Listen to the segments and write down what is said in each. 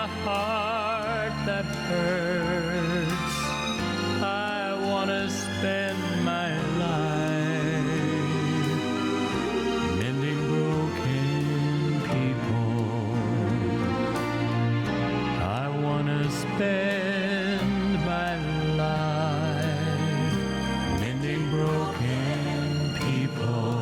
a heart that hurts. I want to spend my life mending broken people. I want to spend my life mending broken people.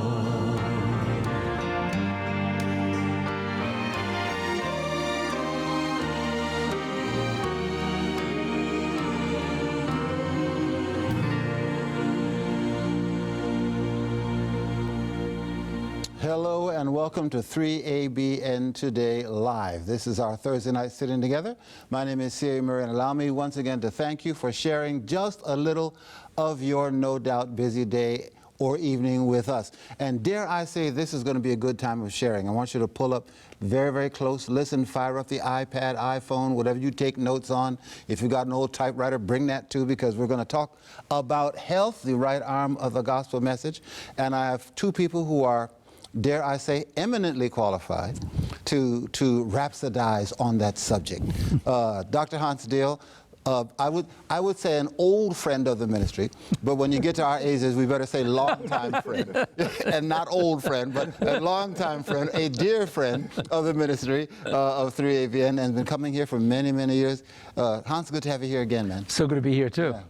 Hello and welcome to 3ABN Today Live. This is our Thursday night sitting together. My name is Siri Murray, and allow me once again to thank you for sharing just a little of your no doubt busy day or evening with us. And dare I say, this is going to be a good time of sharing. I want you to pull up very, very close, listen, fire up the iPad, iPhone, whatever you take notes on. If you've got an old typewriter, bring that too, because we're going to talk about health, the right arm of the gospel message. And I have two people who are, dare I say, eminently qualified to rhapsodize on that subject. Dr. Hans Diehl, I would say an old friend of the ministry, but when you get to our ages, we better say longtime friend, and not old friend, but a longtime friend, a dear friend of the ministry of 3ABN, and been coming here for many, many years. Hans, good to have you here again, man. So good to be here too. Yeah.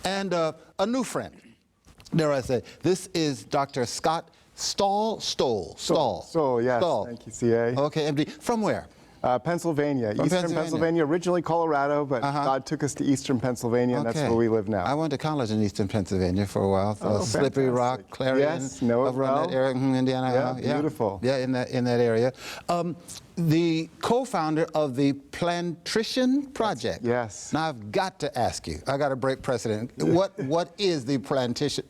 And a new friend, dare I say. This is Dr. Scott Stoll, yes. Stoll. Thank you, CA. Okay, MD. From where? Pennsylvania, Eastern Pennsylvania, originally Colorado, but God took us to Eastern Pennsylvania, and that's where we live now. I went to college in Eastern Pennsylvania for a while. So Slippery fantastic. Rock, Clarion, Yes, know it around well. that area, Indiana. Yeah, beautiful. Yeah, in that area. The co-founder of the Plantrition Project. Yes. Now I've got to ask you. I got to break precedent. What is the Plantrition?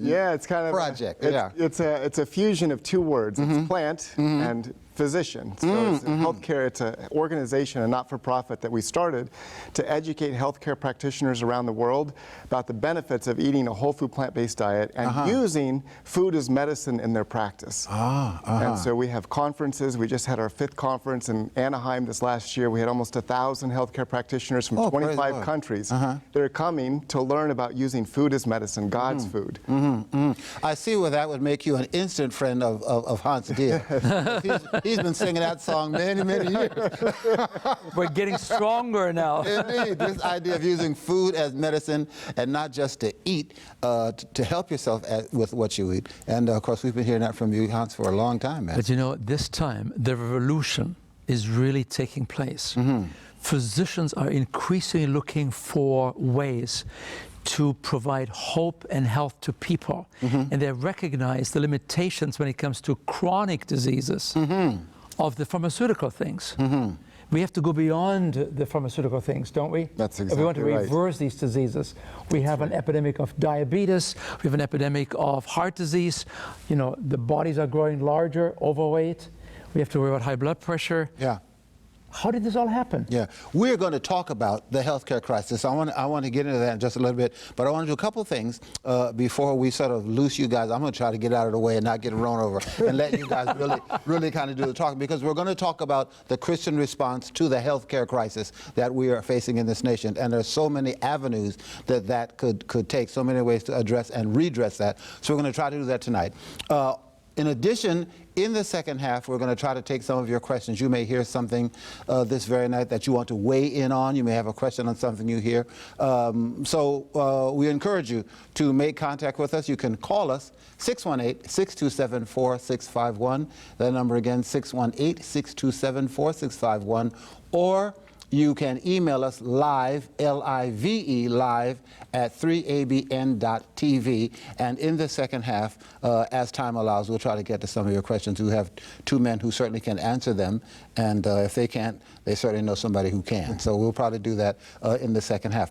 Yeah, it's kind of project. It's a fusion of two words. It's plant and physician. So it's healthcare. It's an organization, a not-for-profit that we started to educate healthcare practitioners around the world about the benefits of eating a whole food plant-based diet and using food as medicine in their practice. And so we have conferences. We just had our 5th conference in Anaheim this last year. We had almost 1,000 healthcare practitioners from 25 countries that are coming to learn about using food as medicine, God's food. I see where that would make you an instant friend of Hans Diehl. He's been singing that song many, many years. We're getting stronger now. Indeed, this idea of using food as medicine and not just to eat, to help yourself with what you eat. And of course, we've been hearing that from you, Hans, for a long time, man. But you know, this time, the revolution is really taking place. Physicians are increasingly looking for ways to provide hope and health to people. And they recognize the limitations when it comes to chronic diseases of the pharmaceutical things. We have to go beyond the pharmaceutical things, don't we? That's exactly right. If we want to reverse these diseases. We have an epidemic of diabetes, we have an epidemic of heart disease. You know, the bodies are growing larger, overweight. We have to worry about high blood pressure. Yeah. How did this all happen? Yeah, we're going to talk about the healthcare crisis. I want to get into that in just a little bit, but I want to do a couple things before we sort of loose you guys. I'm going to try to get out of the way and not get run over and let you guys really kind of do the talking, because we're going to talk about the Christian response to the healthcare crisis that we are facing in this nation, and there's so many avenues that could take, so many ways to address and redress that. So we're going to try to do that tonight. In addition, in the second half, we're going to try to take some of your questions. You may hear something this very night that you want to weigh in on. You may have a question on something you hear. So we encourage you to make contact with us. You can call us, 618-627-4651. That number again, 618-627-4651. Or you can email us live, L-I-V-E, live at 3abn.tv. And in the second half, as time allows, we'll try to get to some of your questions. We have two men who certainly can answer them. And if they can't, they certainly know somebody who can. So we'll probably do that in the second half.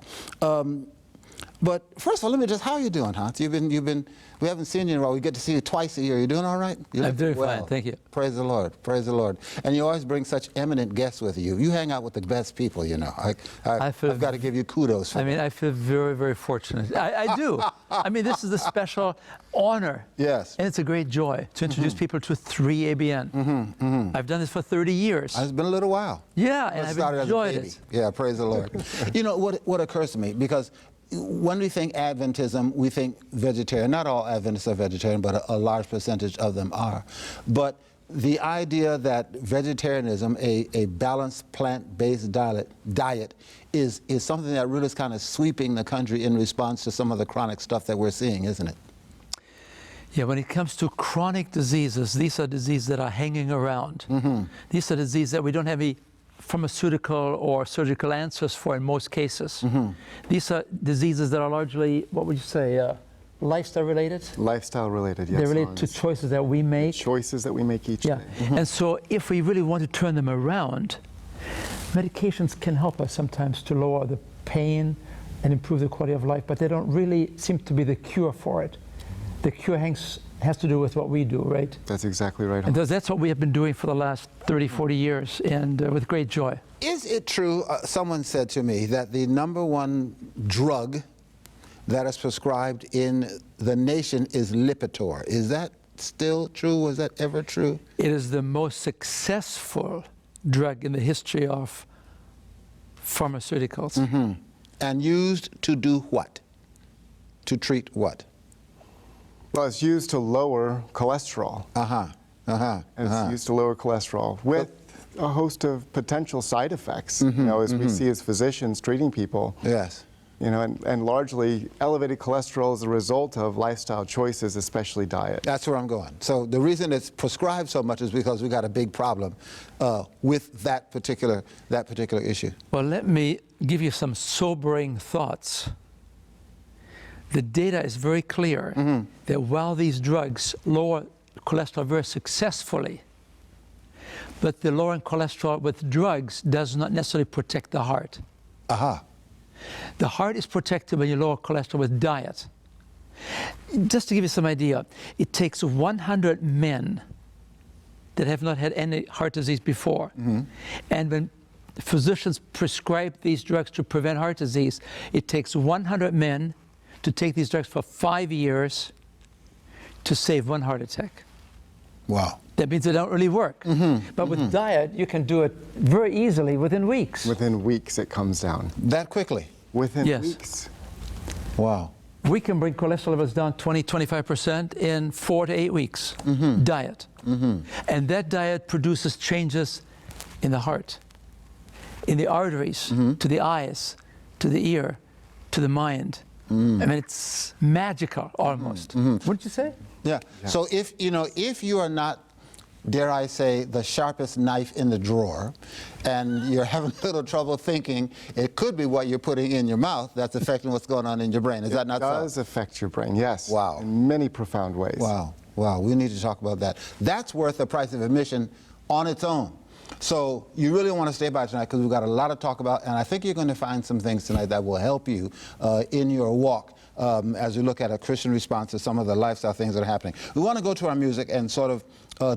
But first of all, let me just, how are you doing, Hans? We haven't seen you in a while. We get to see you twice a year. You doing all right? I'm doing fine, thank you. Praise the Lord, praise the Lord. And you always bring such eminent guests with you. You hang out with the best people, you know. I've got to give you kudos for that. I mean, I feel very, very fortunate. I do. I mean, this is a special honor. Yes. And it's a great joy to introduce people to 3ABN. I've done this for 30 years. It's been a little while. Yeah, and I've started as a enjoyed baby. it. Yeah, praise the Lord. You know, what occurs to me, because when we think Adventism, we think vegetarian. Not all Adventists are vegetarian, but a large percentage of them are. But the idea that vegetarianism, a balanced plant-based diet is something that really is kind of sweeping the country in response to some of the chronic stuff that we're seeing, isn't it? Yeah, when it comes to chronic diseases, these are diseases that are hanging around. These are diseases that we don't have any pharmaceutical or surgical answers for in most cases. These are diseases that are largely, what would you say, lifestyle related? Lifestyle related, yes. They're related to choices that we make. Choices that we make each day. And so if we really want to turn them around, medications can help us sometimes to lower the pain and improve the quality of life, but they don't really seem to be the cure for it. The cure has to do with what we do, right? That's exactly right. And that's what we have been doing for the last 30, 40 years, and with great joy. Is it true, someone said to me, that the #1 drug that is prescribed in the nation is Lipitor? Is that still true? Was that ever true? It is the most successful drug in the history of pharmaceuticals. And used to do what? To treat what? Well, it's used to lower cholesterol. And it's used to lower cholesterol with a host of potential side effects, you know, as we see as physicians treating people. Yes. You know, and largely elevated cholesterol is a result of lifestyle choices, especially diet. That's where I'm going. So the reason it's prescribed so much is because we got a big problem with that particular issue. Well, let me give you some sobering thoughts. The data is very clear that while these drugs lower cholesterol very successfully, but the lowering cholesterol with drugs does not necessarily protect the heart. The heart is protected when you lower cholesterol with diet. Just to give you some idea, it takes 100 men that have not had any heart disease before. And when physicians prescribe these drugs to prevent heart disease, it takes 100 men to take these drugs for 5 years to save 1 heart attack. Wow. That means they don't really work. But with diet, you can do it very easily within weeks. Within weeks, it comes down. That quickly? Within Yes. weeks. Wow. We can bring cholesterol levels down 20, 25% in 4 to 8 weeks. Diet. And that diet produces changes in the heart, in the arteries, to the eyes, to the ear, to the mind. I mean, it's magical almost. Wouldn't you say? Yeah. So if you are not, dare I say, the sharpest knife in the drawer, and you're having a little trouble thinking, it could be what you're putting in your mouth that's affecting what's going on in your brain. Is that not so? It does affect your brain, yes. Wow. In many profound ways. Wow. Wow. We need to talk about that. That's worth the price of admission on its own. So you really want to stay by tonight because we've got a lot to talk about, and I think you're going to find some things tonight that will help you in your walk as we look at a Christian response to some of the lifestyle things that are happening. We want to go to our music and sort of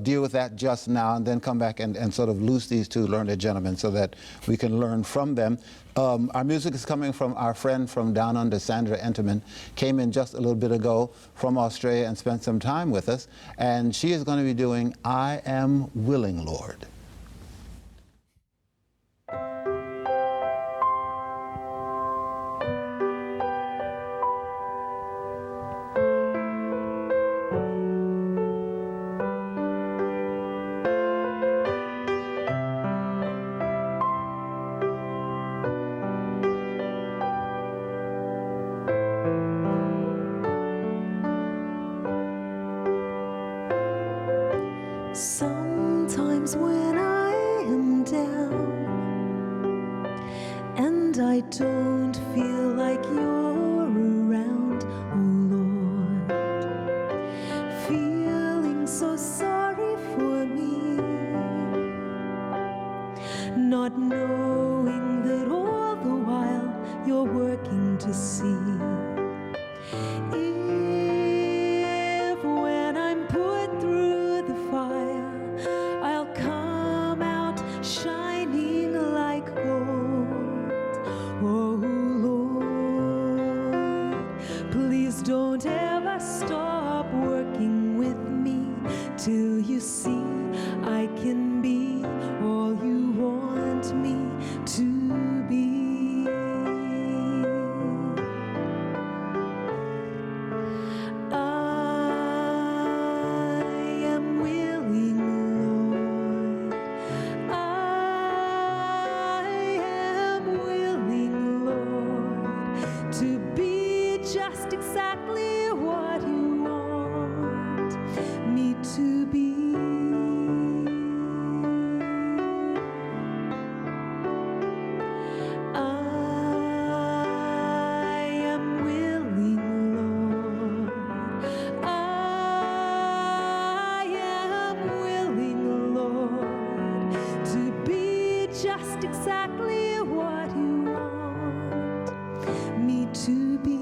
deal with that just now, and then come back and sort of loose these two learned gentlemen so that we can learn from them. Our music is coming from our friend from down under, Sandra Enterman, came in just a little bit ago from Australia and spent some time with us, and she is going to be doing I Am Willing, Lord. Sometimes when I am down and I don't feel like you're around, oh Lord, feeling so sorry for me, not knowing that all the while you're working to see If when I'm put through the fire, I'll come out shining like gold. Oh Lord, please don't ever stop working with me till you see I can be all you want me to be. I am willing, Lord. I am willing, Lord, to be just exactly what you want me to be. I am willing, Lord. I am willing, Lord, to be just exactly what you want me to be.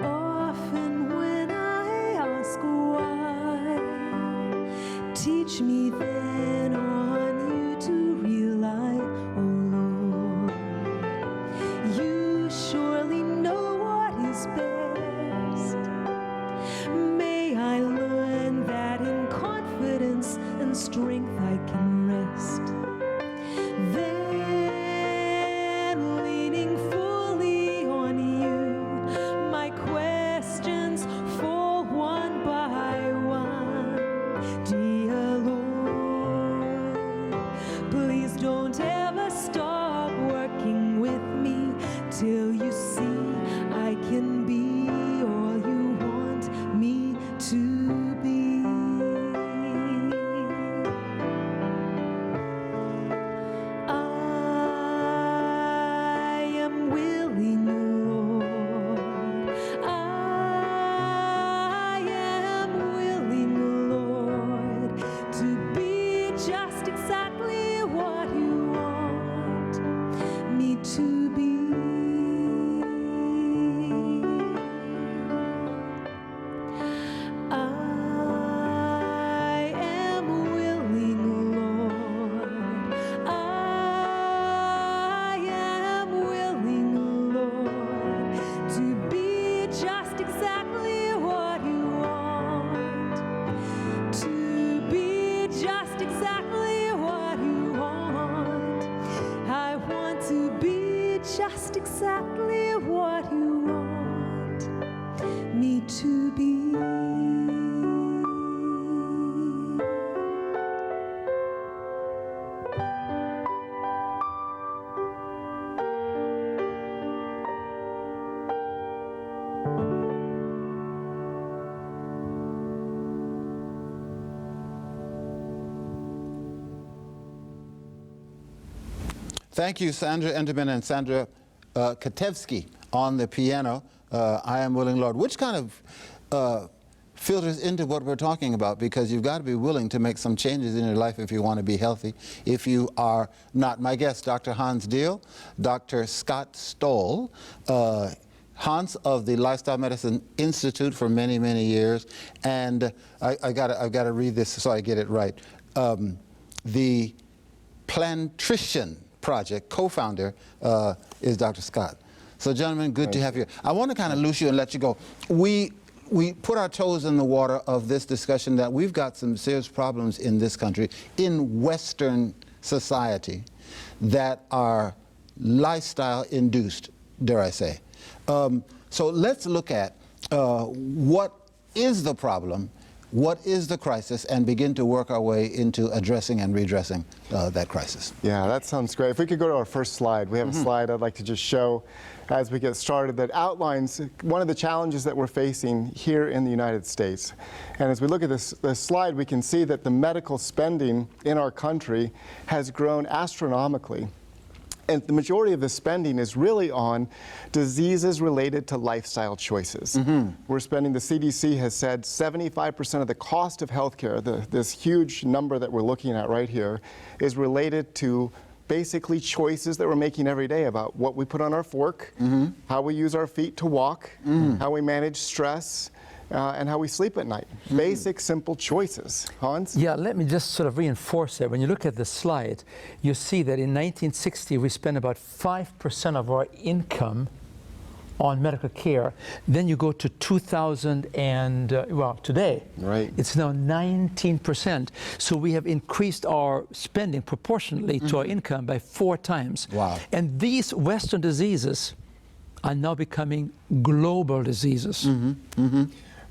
Often when I ask why, teach me then on you to rely, oh Lord. You surely know what is best. May I learn that in confidence and strength I can rest. Then leaning fully on you, my questions fall one by one. Dear Lord, please don't ever stop working with me till you see I can be all you want me to be. I am willing, Lord. I am willing, Lord, to be just exactly what you want me to be. I am willing, Lord. I am willing, Lord, to be just exactly what you want. To be just exactly what you want. I want to be just exactly what you want me to be. Thank you, Sandra Enterman and Sandra Katevsky on the piano, I Am Willing, Lord, which kind of filters into what we're talking about, because you've got to be willing to make some changes in your life if you want to be healthy. If you are not, my guest, Dr. Hans Diehl, Dr. Scott Stoll, Hans of the Lifestyle Medicine Institute for many, many years, and I've got to read this so I get it right. The Plantrition Project co-founder is Dr. Scott. So, gentlemen, good to have you. I want to kind of loose you and let you go. We put our toes in the water of this discussion that we've got some serious problems in this country, in Western society, that are lifestyle-induced, dare I say. So let's look at what is the problem, what is the crisis, and begin to work our way into addressing and redressing that crisis. Yeah, that sounds great. If we could go to our first slide. We have a slide I'd like to just show as we get started that outlines one of the challenges that we're facing here in the United States. And as we look at this slide, we can see that the medical spending in our country has grown astronomically. And the majority of the spending is really on diseases related to lifestyle choices. We're spending, the CDC has said, 75% of the cost of healthcare, this huge number that we're looking at right here, is related to basically choices that we're making every day about what we put on our fork, how we use our feet to walk, how we manage stress, and how we sleep at night. Basic, simple choices. Hans? Yeah, let me just sort of reinforce that. When you look at the slide, you see that in 1960 we spent about 5% of our income on medical care. Then you go to 2000 and, well, today, Right. it's now 19%. So we have increased our spending proportionately to our income by 4 times. Wow. And these Western diseases are now becoming global diseases.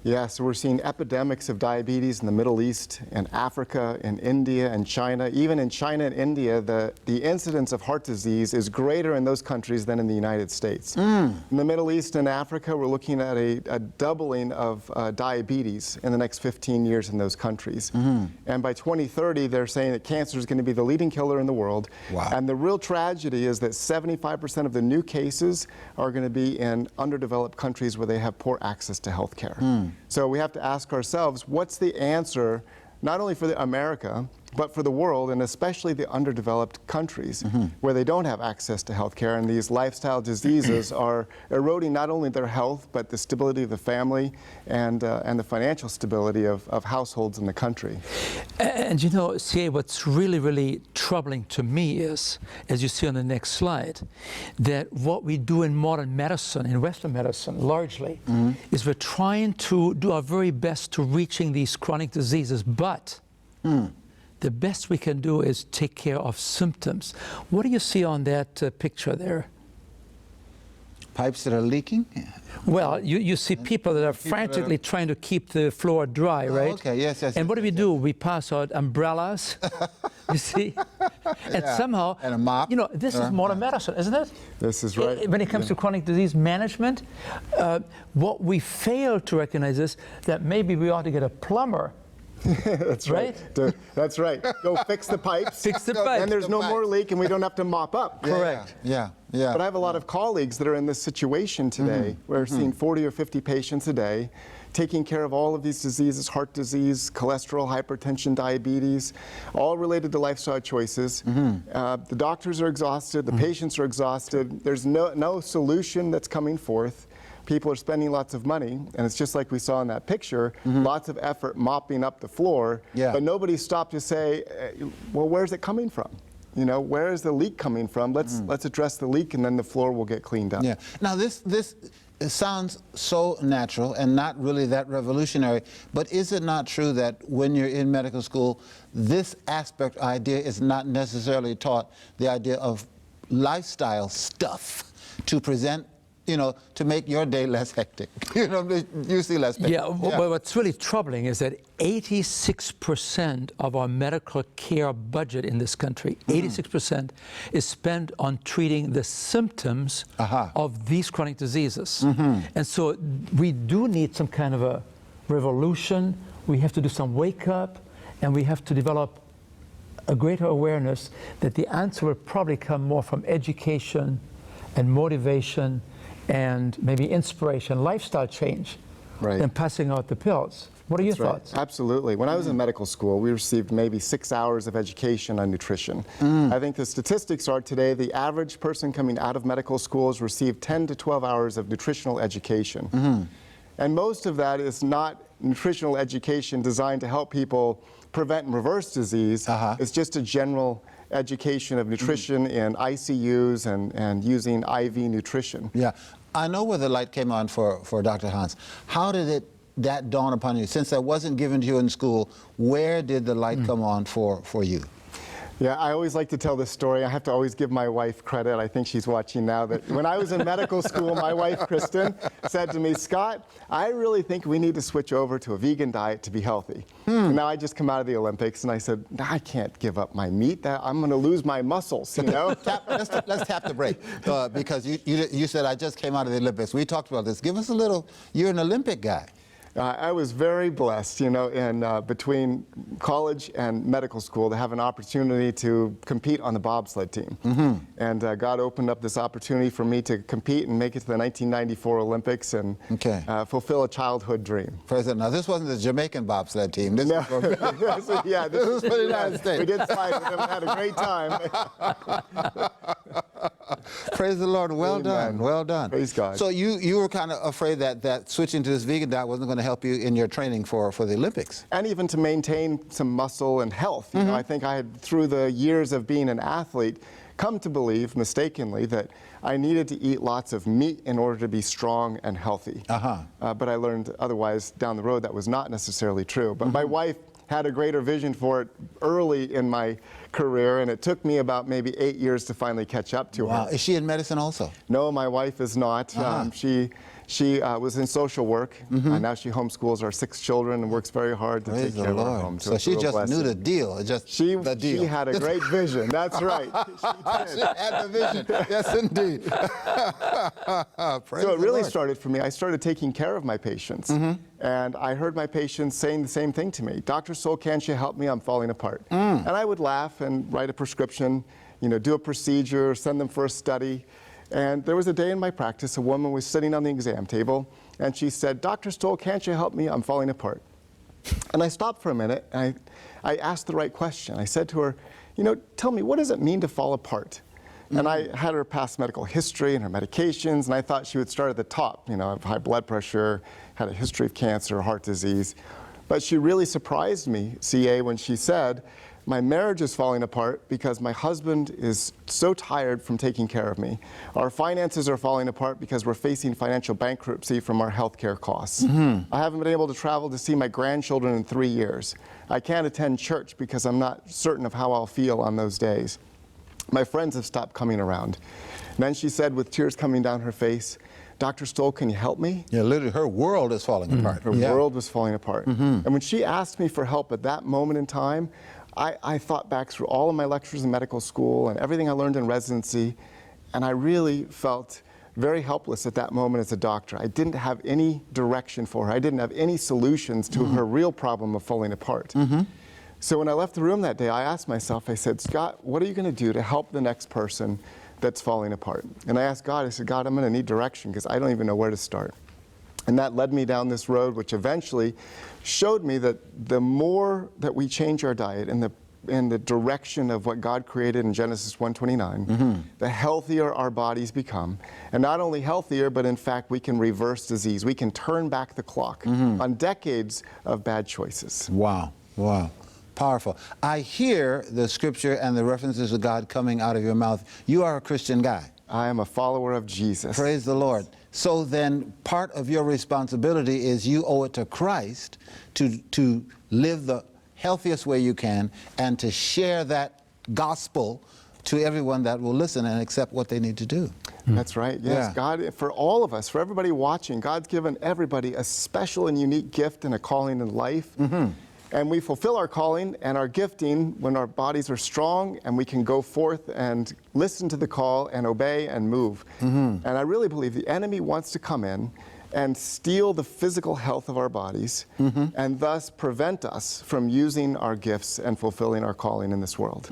Yeah, so we're seeing epidemics of diabetes in the Middle East and Africa and India and China. Even in China and India, the incidence of heart disease is greater in those countries than in the United States. In the Middle East and Africa, we're looking at a doubling of diabetes in the next 15 years in those countries. And by 2030, they're saying that cancer is going to be the leading killer in the world. Wow. And the real tragedy is that 75% of the new cases are going to be in underdeveloped countries where they have poor access to health care. So we have to ask ourselves, what's the answer, not only for America, but for the world, and especially the underdeveloped countries where they don't have access to health care, and these lifestyle diseases are eroding not only their health, but the stability of the family and the financial stability of households in the country. And you know, CA, what's really, really troubling to me is, as you see on the next slide, that what we do in modern medicine, in Western medicine largely, is we're trying to do our very best to reaching these chronic diseases, but the best we can do is take care of symptoms. What do you see on that picture there? Pipes that are leaking? Well, you see people that are frantically trying to keep the floor dry, right? Okay, yes, yes. And what do we do? We pass out umbrellas, you see? And somehow, And a mop. you know, this is modern medicine, isn't it? This is right. When it comes to chronic disease management, what we fail to recognize is that maybe we ought to get a plumber. That's right. That's right. Go fix the pipes. Fix the pipes. And there's the no pipes. more leak, and we don't have to mop up. Correct. Yeah, yeah. But I have a lot of colleagues that are in this situation today. We're seeing 40 or 50 patients a day, taking care of all of these diseases, heart disease, cholesterol, hypertension, diabetes, all related to lifestyle choices. The doctors are exhausted, the patients are exhausted. There's no solution that's coming forth. People are spending lots of money, and it's just like we saw in that picture, lots of effort mopping up the floor, but nobody stopped to say, well, where's it coming from? You know, where is the leak coming from? Let's address the leak, and then the floor will get cleaned up. Yeah. Now this it sounds so natural and not really that revolutionary, but is it not true that when you're in medical school, this aspect idea is not necessarily taught, the idea of lifestyle stuff to present, you know, to make your day less hectic. You know, usually less hectic. Yeah, but what's really troubling is that 86% of our medical care budget in this country, 86% is spent on treating the symptoms of these chronic diseases. And so we do need some kind of a revolution. We have to do some wake up, and we have to develop a greater awareness that the answer will probably come more from education and motivation and maybe inspiration, lifestyle change, than passing out the pills. What are your thoughts? Absolutely. When I was in medical school, we received maybe 6 hours of education on nutrition. I think the statistics are today the average person coming out of medical school has received 10 to 12 hours of nutritional education. And most of that is not nutritional education designed to help people prevent and reverse disease. It's just a general education of nutrition in ICUs and using IV nutrition. Yeah. I know where the light came on for Dr. Hans. How did that dawn upon you? Since that wasn't given to you in school, where did the light come on for you? Yeah, I always like to tell this story. I have to always give my wife credit. I think she's watching now. That when I was in medical school, my wife, Kristen, said to me, Scott, I really think we need to switch over to a vegan diet to be healthy. And now I just come out of the Olympics, and I said, I can't give up my meat. I'm going to lose my muscles, you know? Let's tap the break, because you said I just came out of the Olympics. We talked about this. Give us a little, you're an Olympic guy. I was very blessed, you know, in between college and medical school to have an opportunity to compete on the bobsled team. And God opened up this opportunity for me to compete and make it to the 1994 Olympics and fulfill a childhood dream. President, now this wasn't the Jamaican bobsled team. This No. is for, Yeah, this is for the United States. We did slide with them and had a great time. Praise the Lord. Well Amen. done. Well done. Praise God. So you were kind of afraid that switching to this vegan diet wasn't going to help you in your training for the Olympics. And even to maintain some muscle and health. You know, I think I had, through the years of being an athlete, come to believe, mistakenly, that I needed to eat lots of meat in order to be strong and healthy. But I learned otherwise down the road that was not necessarily true. But my wife had a greater vision for it early in my career, and it took me about maybe 8 years to finally catch up to her. Is she in medicine also? No, my wife is not. She was in social work, and now she homeschools our 6 children and works very hard to Praise take care the of our Lord. home. So it's a she real just blessing. knew the deal. The deal. She had a great vision. That's right. She had the vision. Yes, indeed. Praise So it the really Lord. started for me. I started taking care of my patients, and I heard my patients saying the same thing to me. Dr. Stoll, can't you help me? I'm falling apart. And I would laugh and write a prescription, you know, do a procedure, send them for a study. And there was a day in my practice, a woman was sitting on the exam table, and she said, Dr. Stoll, can't you help me? I'm falling apart. And I stopped for a minute, and I asked the right question. I said to her, you know, tell me, what does it mean to fall apart? And I had her past medical history and her medications, and I thought she would start at the top. You know, I have high blood pressure, had a history of cancer, heart disease. But she really surprised me, CA, when she said, my marriage is falling apart because my husband is so tired from taking care of me. Our finances are falling apart because we're facing financial bankruptcy from our healthcare costs. I haven't been able to travel to see my grandchildren in 3 years. I can't attend church because I'm not certain of how I'll feel on those days. My friends have stopped coming around. And then she said, with tears coming down her face, Dr. Stoll, can you help me? Yeah, literally, her world is falling apart. Her world was falling apart. And when she asked me for help at that moment in time, I thought back through all of my lectures in medical school and everything I learned in residency, and I really felt very helpless at that moment as a doctor. I didn't have any direction for her. I didn't have any solutions to her real problem of falling apart. So when I left the room that day, I asked myself, I said, Scott, what are you going to do to help the next person that's falling apart? And I asked God, I said, God, I'm going to need direction because I don't even know where to start. And that led me down this road, which eventually showed me that the more that we change our diet in the direction of what God created in Genesis 1:29, the healthier our bodies become. And not only healthier, but in fact, we can reverse disease. We can turn back the clock on decades of bad choices. Wow, wow. Powerful. I hear the scripture and the references of God coming out of your mouth. You are a Christian guy. I am a follower of Jesus. Praise the Lord. So then part of your responsibility is you owe it to Christ to live the healthiest way you can and to share that gospel to everyone that will listen and accept what they need to do. That's right. Yes, Yeah. God, for all of us, for everybody watching, God's given everybody a special and unique gift and a calling in life. And we fulfill our calling and our gifting when our bodies are strong and we can go forth and listen to the call and obey and move. And I really believe the enemy wants to come in and steal the physical health of our bodies and thus prevent us from using our gifts and fulfilling our calling in this world.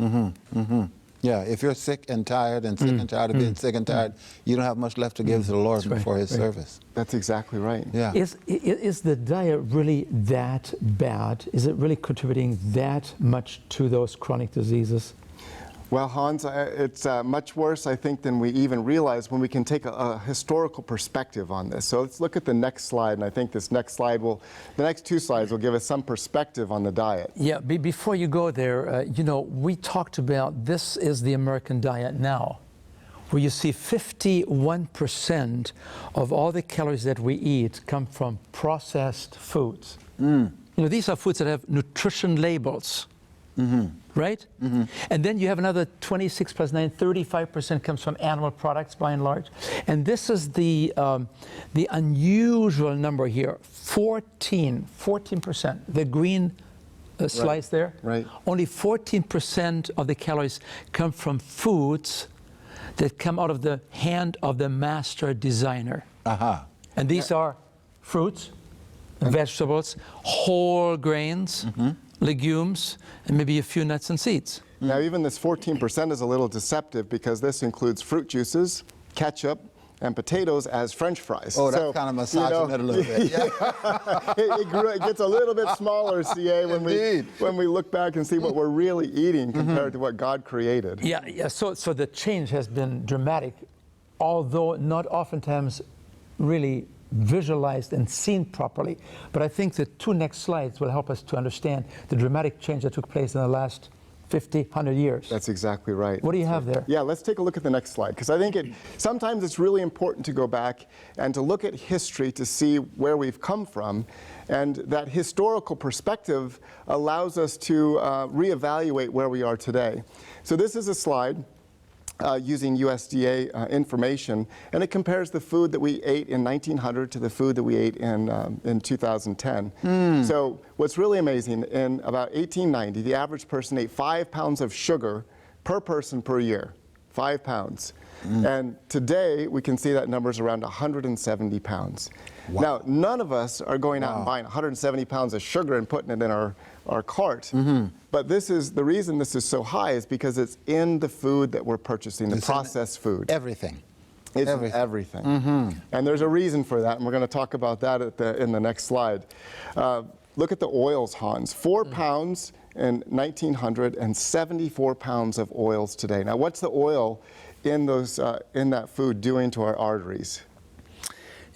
Yeah, if you're sick and tired and sick and tired of being sick and tired, you don't have much left to give to the Lord for His service. That's exactly right. Yeah. Is the diet really that bad? Is it really contributing that much to those chronic diseases? Well, Hans, it's much worse, I think, than we even realize when we can take a historical perspective on this. So let's look at the next slide, and I think this next slide the next 2 slides will give us some perspective on the diet. Yeah, before you go there, you know, we talked about this is the American diet now, where you see 51% of all the calories that we eat come from processed foods. You know, these are foods that have nutrition labels. Right? And then you have another 26 plus 9, 35% comes from animal products by and large. And this is the unusual number here, 14%. The green slice there, Right. only 14% of the calories come from foods that come out of the hand of the master designer. And these are fruits, vegetables, whole grains, legumes, and maybe a few nuts and seeds. Now, even this 14% is a little deceptive because this includes fruit juices, ketchup, and potatoes as French fries. Oh, that's kind of massaging it a little bit. Yeah. It gets a little bit smaller, CA, when we look back and see what we're really eating compared to what God created. Yeah. So the change has been dramatic, although not oftentimes really visualized and seen properly. But I think the two next slides will help us to understand the dramatic change that took place in the last 50, 100 years. That's exactly right. What do you have there? Yeah, let's take a look at the next slide, because I think sometimes it's really important to go back and to look at history to see where we've come from, and that historical perspective allows us to reevaluate where we are today. So this is a slide using USDA information, and it compares the food that we ate in 1900 to the food that we ate in 2010. So what's really amazing, in about 1890, the average person ate 5 pounds of sugar per person per year. 5 pounds. And today, we can see that number's around 170 pounds. Wow. Now, none of us are going out and buying 170 pounds of sugar and putting it in our cart. But this is the reason this is so high is because it's in the food that we're purchasing, the processed food. Everything. It's everything. And there's a reason for that, and we're going to talk about that in the next slide. Look at the oils, Hans. 4 pounds in 1900 and 74 pounds of oils today. Now, what's the oil in that food doing to our arteries?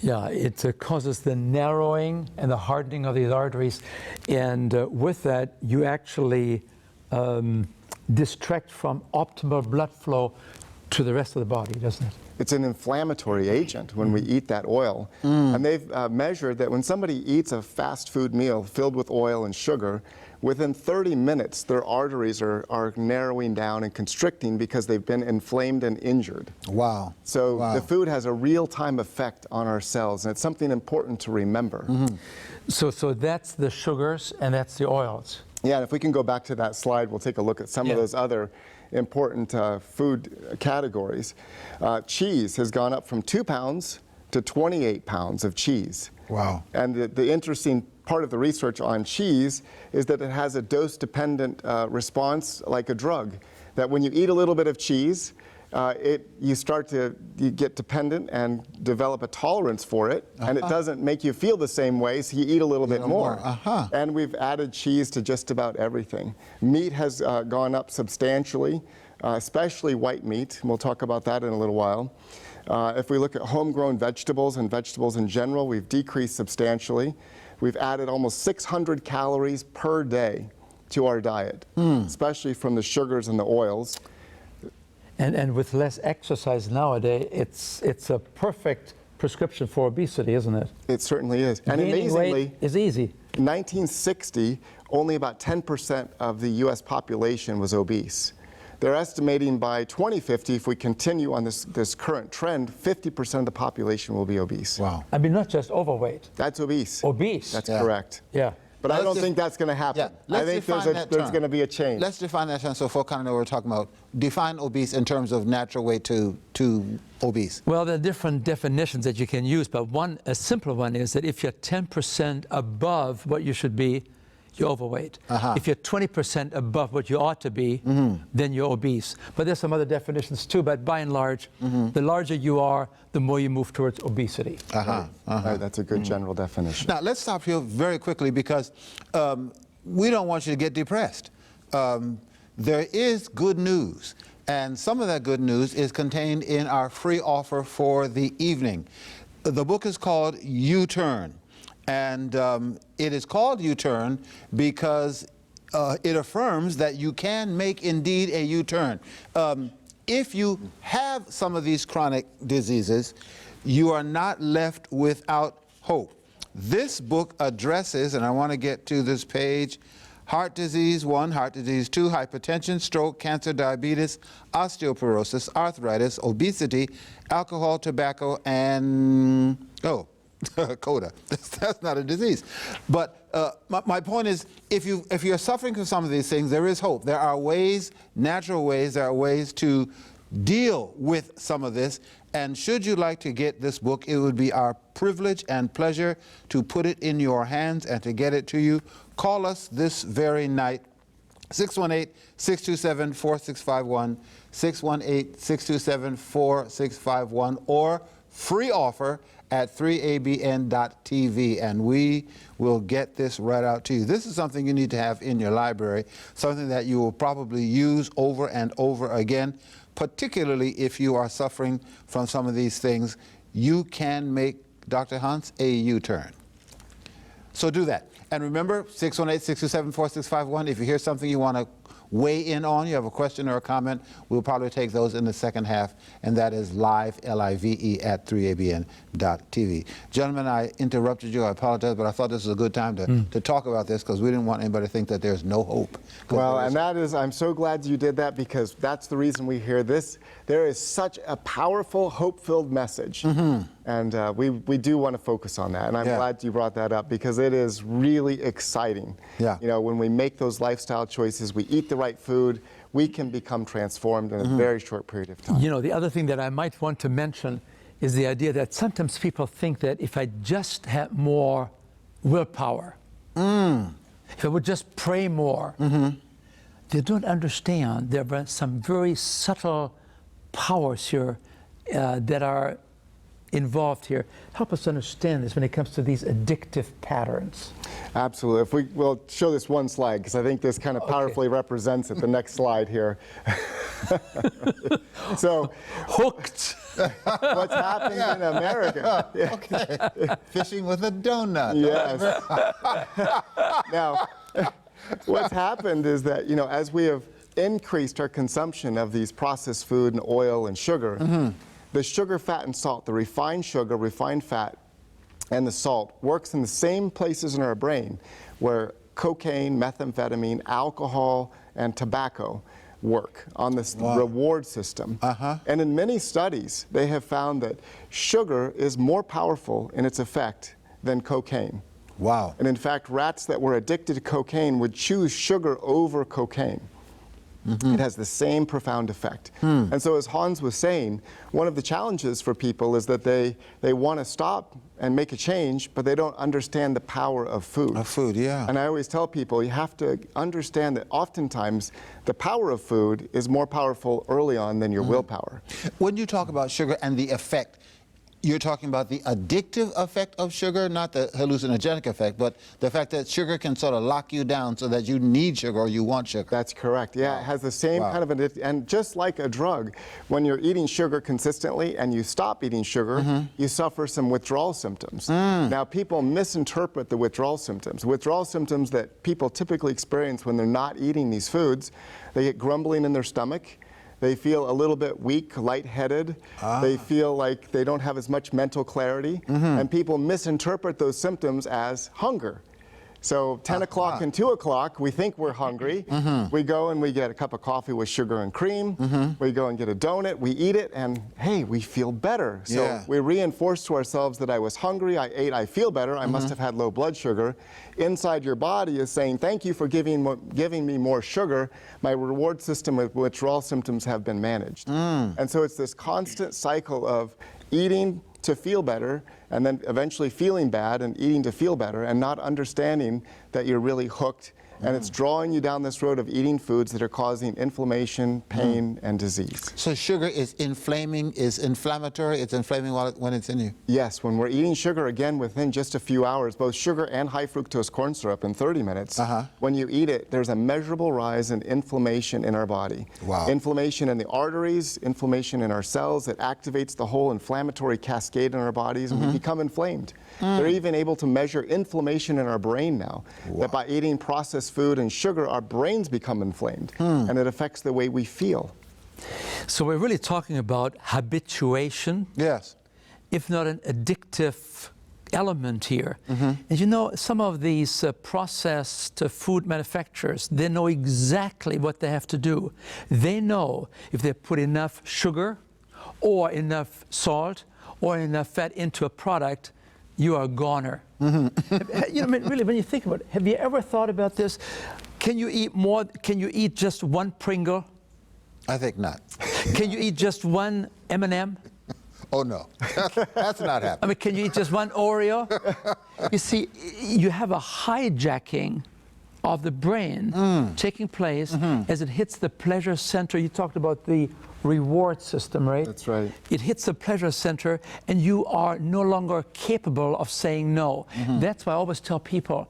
Yeah, it causes the narrowing and the hardening of these arteries, and with that, you actually distract from optimal blood flow to the rest of the body, doesn't it? It's an inflammatory agent when we eat that oil. And they've measured that when somebody eats a fast food meal filled with oil and sugar, within 30 minutes, their arteries are narrowing down and constricting because they've been inflamed and injured. Wow. So the food has a real-time effect on our cells, and it's something important to remember. So that's the sugars and that's the oils. Yeah, and if we can go back to that slide, we'll take a look at some of those other important food categories. Cheese has gone up from 2 pounds to 28 pounds of cheese. Wow. And the interesting part of the research on cheese is that it has a dose-dependent response like a drug. That when you eat a little bit of cheese, you get dependent and develop a tolerance for it, and it doesn't make you feel the same way, so you eat a little bit more. And we've added cheese to just about everything. Meat has gone up substantially, especially white meat, and we'll talk about that in a little while. If we look at homegrown vegetables and vegetables in general, we've decreased substantially. We've added almost 600 calories per day to our diet, especially from the sugars and the oils. And with less exercise nowadays, it's a perfect prescription for obesity, isn't it? It certainly is. And Gaining amazingly, weight is easy. in 1960, only about 10% of the U.S. population was obese. They're estimating by 2050, if we continue on this current trend, 50% of the population will be obese. Wow. I mean, not just overweight. That's obese. Obese. That's correct. Yeah. But I Let's don't just- think that's going to happen. Yeah, I think there's going to be a change. Let's define that term so folk kind of know what we're talking about. Define obese in terms of natural weight to obese. Well, there are different definitions that you can use, but a simple one is that if you're 10% above what you should be, you're overweight. If you're 20% above what you ought to be, then you're obese. But there's some other definitions too, but by and large, the larger you are, the more you move towards obesity. Right, that's a good general definition. Now, let's stop here very quickly because we don't want you to get depressed. There is good news, and some of that good news is contained in our free offer for the evening. The book is called U-Turn, and it is called U-Turn because it affirms that you can make indeed a U-turn. If you have some of these chronic diseases, you are not left without hope. This book addresses, and I want to get to this page, heart disease 1, heart disease 2, hypertension, stroke, cancer, diabetes, osteoporosis, arthritis, obesity, alcohol, tobacco, and, CODA. That's not a disease. But my point is, if you're suffering from some of these things, there is hope. There are ways, natural ways, there are ways to deal with some of this. And should you like to get this book, it would be our privilege and pleasure to put it in your hands and to get it to you. Call us this very night, 618-627-4651, 618-627-4651, or free offer at 3abn.tv, and we will get this right out to you. This is something you need to have in your library, something that you will probably use over and over again, particularly if you are suffering from some of these things. You can make, Dr. Hans, a U-turn. So do that. And remember, 618-627-4651, if you hear something you want to weigh in on, you have a question or a comment, we'll probably take those in the second half, and that is live, L-I-V-E, at 3abn.tv. Gentlemen, I interrupted you, I apologize, but I thought this was a good time to talk about this, because we didn't want anybody to think that there's no hope. Well, and that is, I'm so glad you did that, because that's the reason we hear this. There is such a powerful, hope-filled message, and we do want to focus on that, and I'm glad you brought that up, because it is really exciting. Yeah. You know, when we make those lifestyle choices, we eat the right food, we can become transformed in a very short period of time. You know, the other thing that I might want to mention is the idea that sometimes people think that if I just had more willpower, if I would just pray more, they don't understand there are some very subtle powers here that are involved here. Help us understand this when it comes to these addictive patterns. Absolutely. If we'll show this one slide, because I think this kind of powerfully represents it. The next slide here. So, Hooked. what's happening in America? Okay. Fishing with a donut. Yes. Now, what's happened is that, you know, as we have increased our consumption of these processed food and oil and sugar, the sugar, fat, and salt, the refined sugar, refined fat, and the salt works in the same places in our brain where cocaine, methamphetamine, alcohol, and tobacco work on this reward system. And in many studies, they have found that sugar is more powerful in its effect than cocaine. Wow. And in fact, rats that were addicted to cocaine would choose sugar over cocaine. It has the same profound effect. And so as Hans was saying, one of the challenges for people is that they want to stop and make a change, but they don't understand the power of food. Of food, yeah. And I always tell people, you have to understand that oftentimes the power of food is more powerful early on than your willpower. When you talk about sugar and the effect, you're talking about the addictive effect of sugar, not the hallucinogenic effect, but the fact that sugar can sort of lock you down so that you need sugar or you want sugar. That's correct. Yeah, it has the same kind of and just like a drug, when you're eating sugar consistently and you stop eating sugar, you suffer some withdrawal symptoms. Now, people misinterpret the withdrawal symptoms. Withdrawal symptoms that people typically experience when they're not eating these foods, they get grumbling in their stomach. They feel a little bit weak, lightheaded. They feel like they don't have as much mental clarity. And people misinterpret those symptoms as hunger. So 10 o'clock and 2 o'clock, we think we're hungry. We go and we get a cup of coffee with sugar and cream. We go and get a donut, we eat it, and hey, we feel better. So we reinforce to ourselves that I was hungry, I ate, I feel better, I must have had low blood sugar. Inside your body is saying, thank you for giving me more sugar. My reward system with withdrawal symptoms have been managed. And so it's this constant cycle of eating to feel better, and then eventually feeling bad and eating to feel better, and not understanding that you're really hooked. And it's drawing you down this road of eating foods that are causing inflammation, pain, and disease. So sugar is inflaming, is inflammatory, it's inflaming when it's in you? Yes, when we're eating sugar, again, within just a few hours, both sugar and high fructose corn syrup in 30 minutes, when you eat it, there's a measurable rise in inflammation in our body. Wow. Inflammation in the arteries, inflammation in our cells, it activates the whole inflammatory cascade in our bodies, and we become inflamed. They're even able to measure inflammation in our brain now, that by eating processed food and sugar, our brains become inflamed, and it affects the way we feel. So we're really talking about habituation, Yes. if not an addictive element here. And you know, some of these processed food manufacturers, they know exactly what they have to do. They know if they put enough sugar or enough salt or enough fat into a product, you are a goner. You know, I mean, really, when you think about it, have you ever thought about this? Can you eat more? Can you eat just one Pringle I think not. Can you eat just one M&M? Oh, no. That's not I happening. mean, can you eat just one Oreo? You see, you have a hijacking of the brain taking place as it hits the pleasure center. You talked about the reward system, right? That's right. It hits the pleasure center, and you are no longer capable of saying no. That's why I always tell people,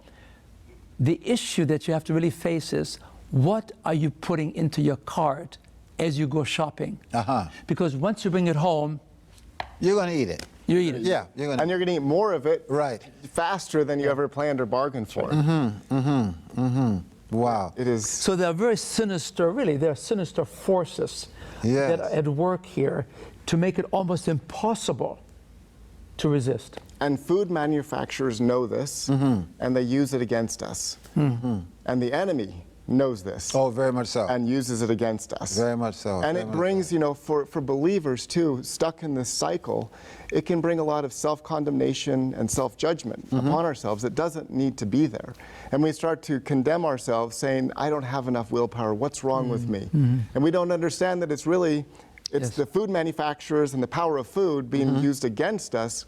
the issue that you have to really face is, what are you putting into your cart as you go shopping? Because once you bring it home, You're going to eat it. you eat it. Yeah, you're going to. And you're going to eat more of it Right. faster than you ever planned or bargained for. Wow. It is. So there are very sinister, really, there are sinister forces Yes. that are at work here to make it almost impossible to resist. And food manufacturers know this, and they use it against us. And the enemy knows this Oh, very much so. and uses it against us. Very much so. And very it much brings, you know, for believers too, stuck in this cycle, it can bring a lot of self-condemnation and self-judgment upon ourselves that doesn't need to be there. And we start to condemn ourselves saying, I don't have enough willpower, what's wrong with me? And we don't understand that it's really, it's Yes. the food manufacturers and the power of food being used against us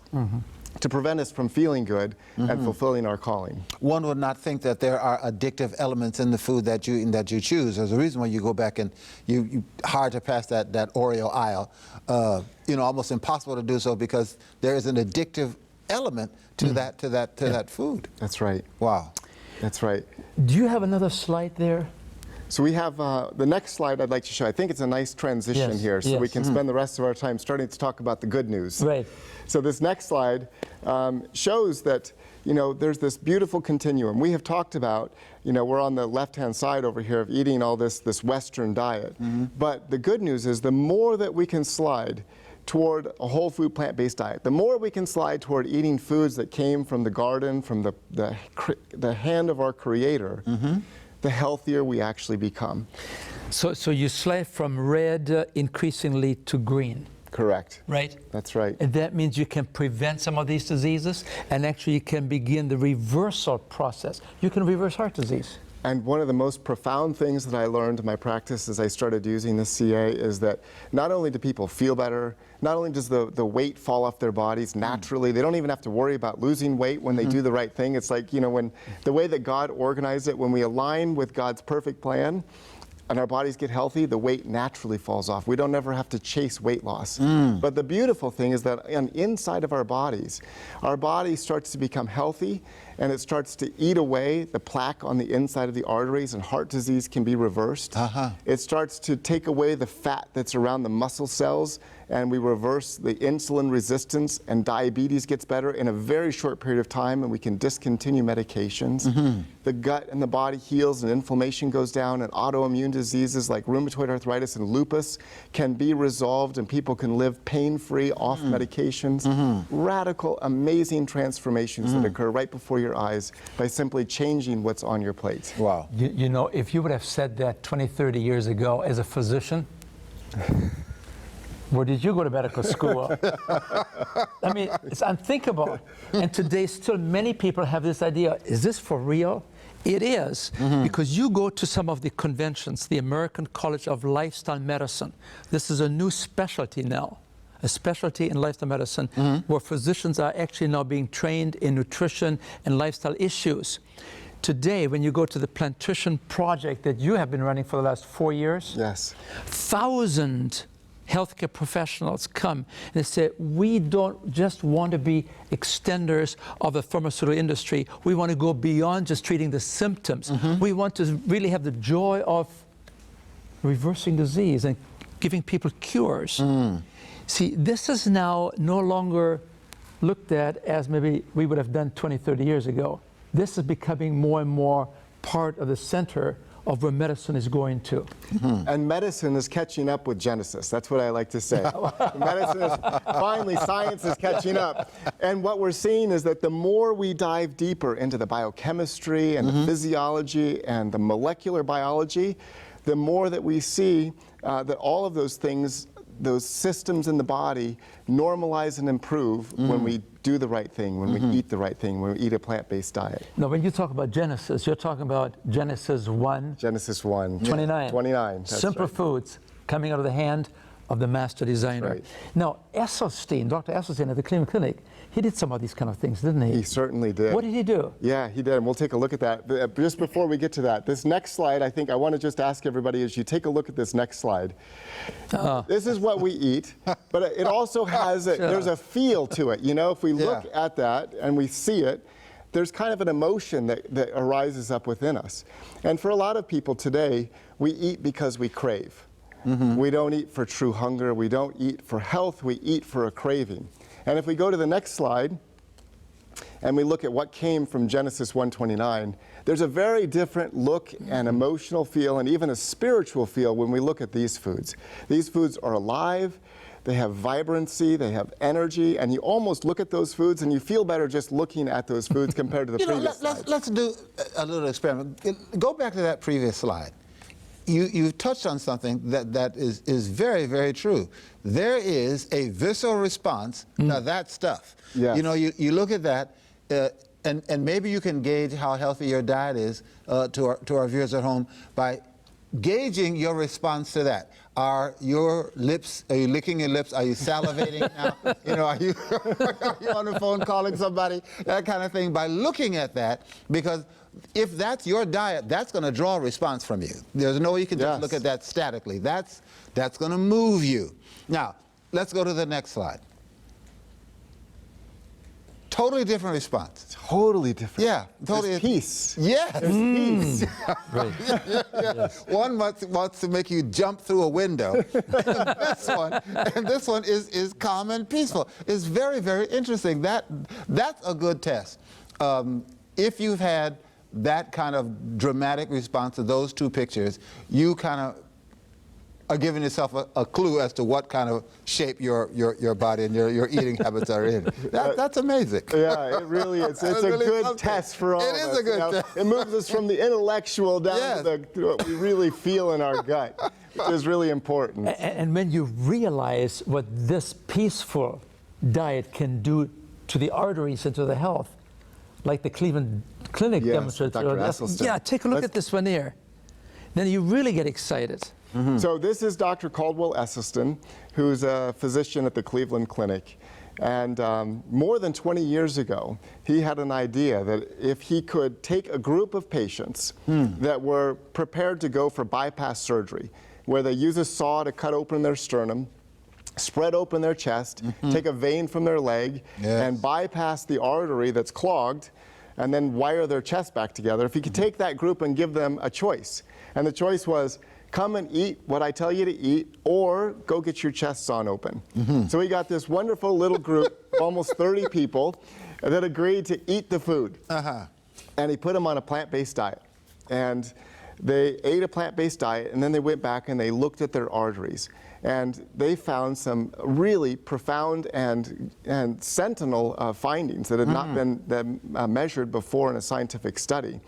to prevent us from feeling good and fulfilling our calling. One would not think that there are addictive elements in the food that you choose. There's a reason why you go back and you hard to pass that Oreo aisle. You know, almost impossible to do so because there is an addictive element to that food. That's right. Wow. That's right. Do you have another slide there? So we have the next slide I'd like to show. I think it's a nice transition Yes, here, so we yes. can spend the rest of our time starting to talk about the good news. Right. So this next slide shows that, you know, there's this beautiful continuum. We have talked about, you know, we're on the left-hand side over here of eating all this Western diet. But the good news is the more that we can slide toward a whole food plant-based diet, the more we can slide toward eating foods that came from the garden, from the hand of our Creator, the healthier we actually become. So you slide from red increasingly to green, Correct. right? That's right. And that means you can prevent some of these diseases, and actually you can begin the reversal process. You can reverse heart disease. And one of the most profound things that I learned in my practice as I started using the CA is that not only do people feel better, not only does the weight fall off their bodies naturally, they don't even have to worry about losing weight when they do the right thing. It's like, you know, when the way that God organized it, when we align with God's perfect plan, and our bodies get healthy, the weight naturally falls off. We don't ever have to chase weight loss. But the beautiful thing is that on inside of our body starts to become healthy, and it starts to eat away the plaque on the inside of the arteries, and heart disease can be reversed. It starts to take away the fat that's around the muscle cells, and we reverse the insulin resistance, and diabetes gets better in a very short period of time, and we can discontinue medications. The gut and the body heals, and inflammation goes down, and autoimmune diseases like rheumatoid arthritis and lupus can be resolved, and people can live pain-free off medications. Radical, amazing transformations that occur right before your eyes by simply changing what's on your plate. Wow. You know, if you would have said that 20, 30 years ago as a physician, where did you go to medical school? I mean, it's unthinkable. And today still many people have this idea, is this for real? It is, because you go to some of the conventions, the American College of Lifestyle Medicine. This is a new specialty now, a specialty in lifestyle medicine where physicians are actually now being trained in nutrition and lifestyle issues. Today, when you go to the Plantation Project that you have been running for the last 4 years, Yes. 1,000 healthcare professionals come and they say, we don't just want to be extenders of the pharmaceutical industry. We want to go beyond just treating the symptoms. We want to really have the joy of reversing disease and giving people cures. See, this is now no longer looked at as maybe we would have done 20, 30 years ago. This is becoming more and more part of the center of where medicine is going to. And medicine is catching up with Genesis. That's what I like to say. Medicine is, finally, science is catching up. And what we're seeing is that the more we dive deeper into the biochemistry and the physiology and the molecular biology, the more that we see that all of those things, those systems in the body normalize and improve when we do the right thing, when we eat the right thing, when we eat a plant-based diet. Now, when you talk about Genesis, you're talking about Genesis 1, Genesis 1. 29. 29. That's Simple right. foods, coming out of the hand of the master designer. right. Now, Esselstyn, Dr. Esselstyn at the Cleveland Clinic, he did some of these kind of things, didn't he? He certainly did. What did he do? Yeah, he did, and we'll take a look at that. But just before we get to that, this next slide, I think I want to just ask everybody as you take a look at this next slide. This is what we eat, but it also has, there's a feel to it. You know, if we look at that and we see it, there's kind of an emotion that arises up within us. And for a lot of people today, we eat because we crave. We don't eat for true hunger. We don't eat for health. We eat for a craving. And if we go to the next slide, and we look at what came from Genesis 1:29, there's a very different look and emotional feel and even a spiritual feel when we look at these foods. These foods are alive, they have vibrancy, they have energy, and you almost look at those foods and you feel better just looking at those foods compared to the previous slides. Let's do a little experiment. Go back to that previous slide. You touched on something that is very, very true. There is a visceral response to that stuff. Yes. You know, you look at that, and maybe you can gauge how healthy your diet is to our viewers at home by gauging your response to that. Are you licking your lips? Are you salivating now? You know, are you on the phone calling somebody? That kind of thing, by looking at that, because if that's your diet, that's going to draw a response from you. There's no way you can just look at that statically. That's going to move you. Now, let's go to the next slide. Totally different response. Totally different. Yeah, totally. There's peace. Yes. There's peace. Right. Yes. One wants to make you jump through a window. and this one is calm and peaceful. It's very, very interesting. That's a good test. If you've had that kind of dramatic response to those two pictures, you kind of are giving yourself a clue as to what kind of shape your body and your eating habits are in. That's amazing. Yeah, it really is. It's a really good something. test for all of us. It is a good test. It moves us from the intellectual down to what we really feel in our gut, which is really important. And when you realize what this peaceful diet can do to the arteries and to the health, like the Cleveland Clinic demonstrated. Dr. Esselstyn. Yeah, take a look at this one here. Then you really get excited. So this is Dr. Caldwell Esselstyn, who's a physician at the Cleveland Clinic. And more than 20 years ago, he had an idea that if he could take a group of patients that were prepared to go for bypass surgery, where they use a saw to cut open their sternum, spread open their chest, take a vein from their leg, and bypass the artery that's clogged, and then wire their chest back together. If you could take that group and give them a choice, and the choice was, come and eat what I tell you to eat, or go get your chest sawn open. So we got this wonderful little group, almost 30 people, that agreed to eat the food. And he put them on a plant-based diet. And they ate a plant-based diet, and then they went back and they looked at their arteries. And they found some really profound and sentinel findings that had not been measured before in a scientific study.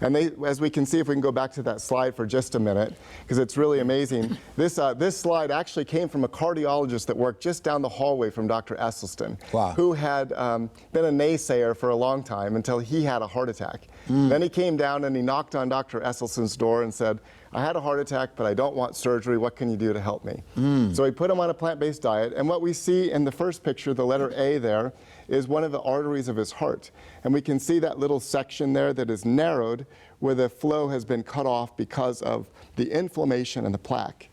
And they, as we can see, if we can go back to that slide for just a minute, because it's really amazing. This slide actually came from a cardiologist that worked just down the hallway from Dr. Esselstyn, who had been a naysayer for a long time until he had a heart attack. Then he came down and he knocked on Dr. Esselstyn's door and said, I had a heart attack, but I don't want surgery. What can you do to help me? So we put him on a plant-based diet. And what we see in the first picture, the letter A there, is one of the arteries of his heart. And we can see that little section there that is narrowed where the flow has been cut off because of the inflammation and the plaque.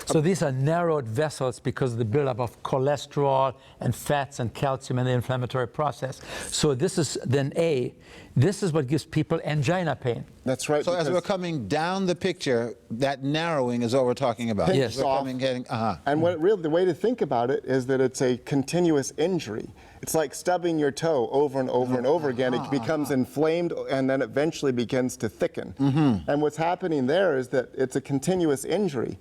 So these are narrowed vessels because of the buildup of cholesterol and fats and calcium in the inflammatory process. So this is then A. This is what gives people angina pain. That's right. So as we're coming down the picture, that narrowing is what we're talking about. Yes. We're And what really, the way to think about it is that it's a continuous injury. It's like stubbing your toe over and over and over again. It becomes inflamed and then eventually begins to thicken. And what's happening there is that it's a continuous injury.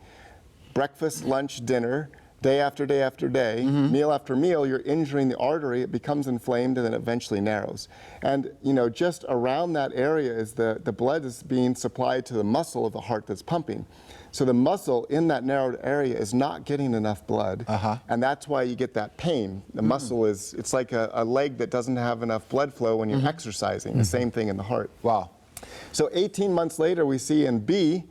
Breakfast, lunch, dinner, day after day after day, meal after meal, you're injuring the artery, it becomes inflamed and then eventually narrows. And you know, just around that area is the blood is being supplied to the muscle of the heart that's pumping. So the muscle in that narrowed area is not getting enough blood, and that's why you get that pain. The muscle is, it's like a leg that doesn't have enough blood flow when you're exercising, the same thing in the heart. Wow. So 18 months later, we see in B,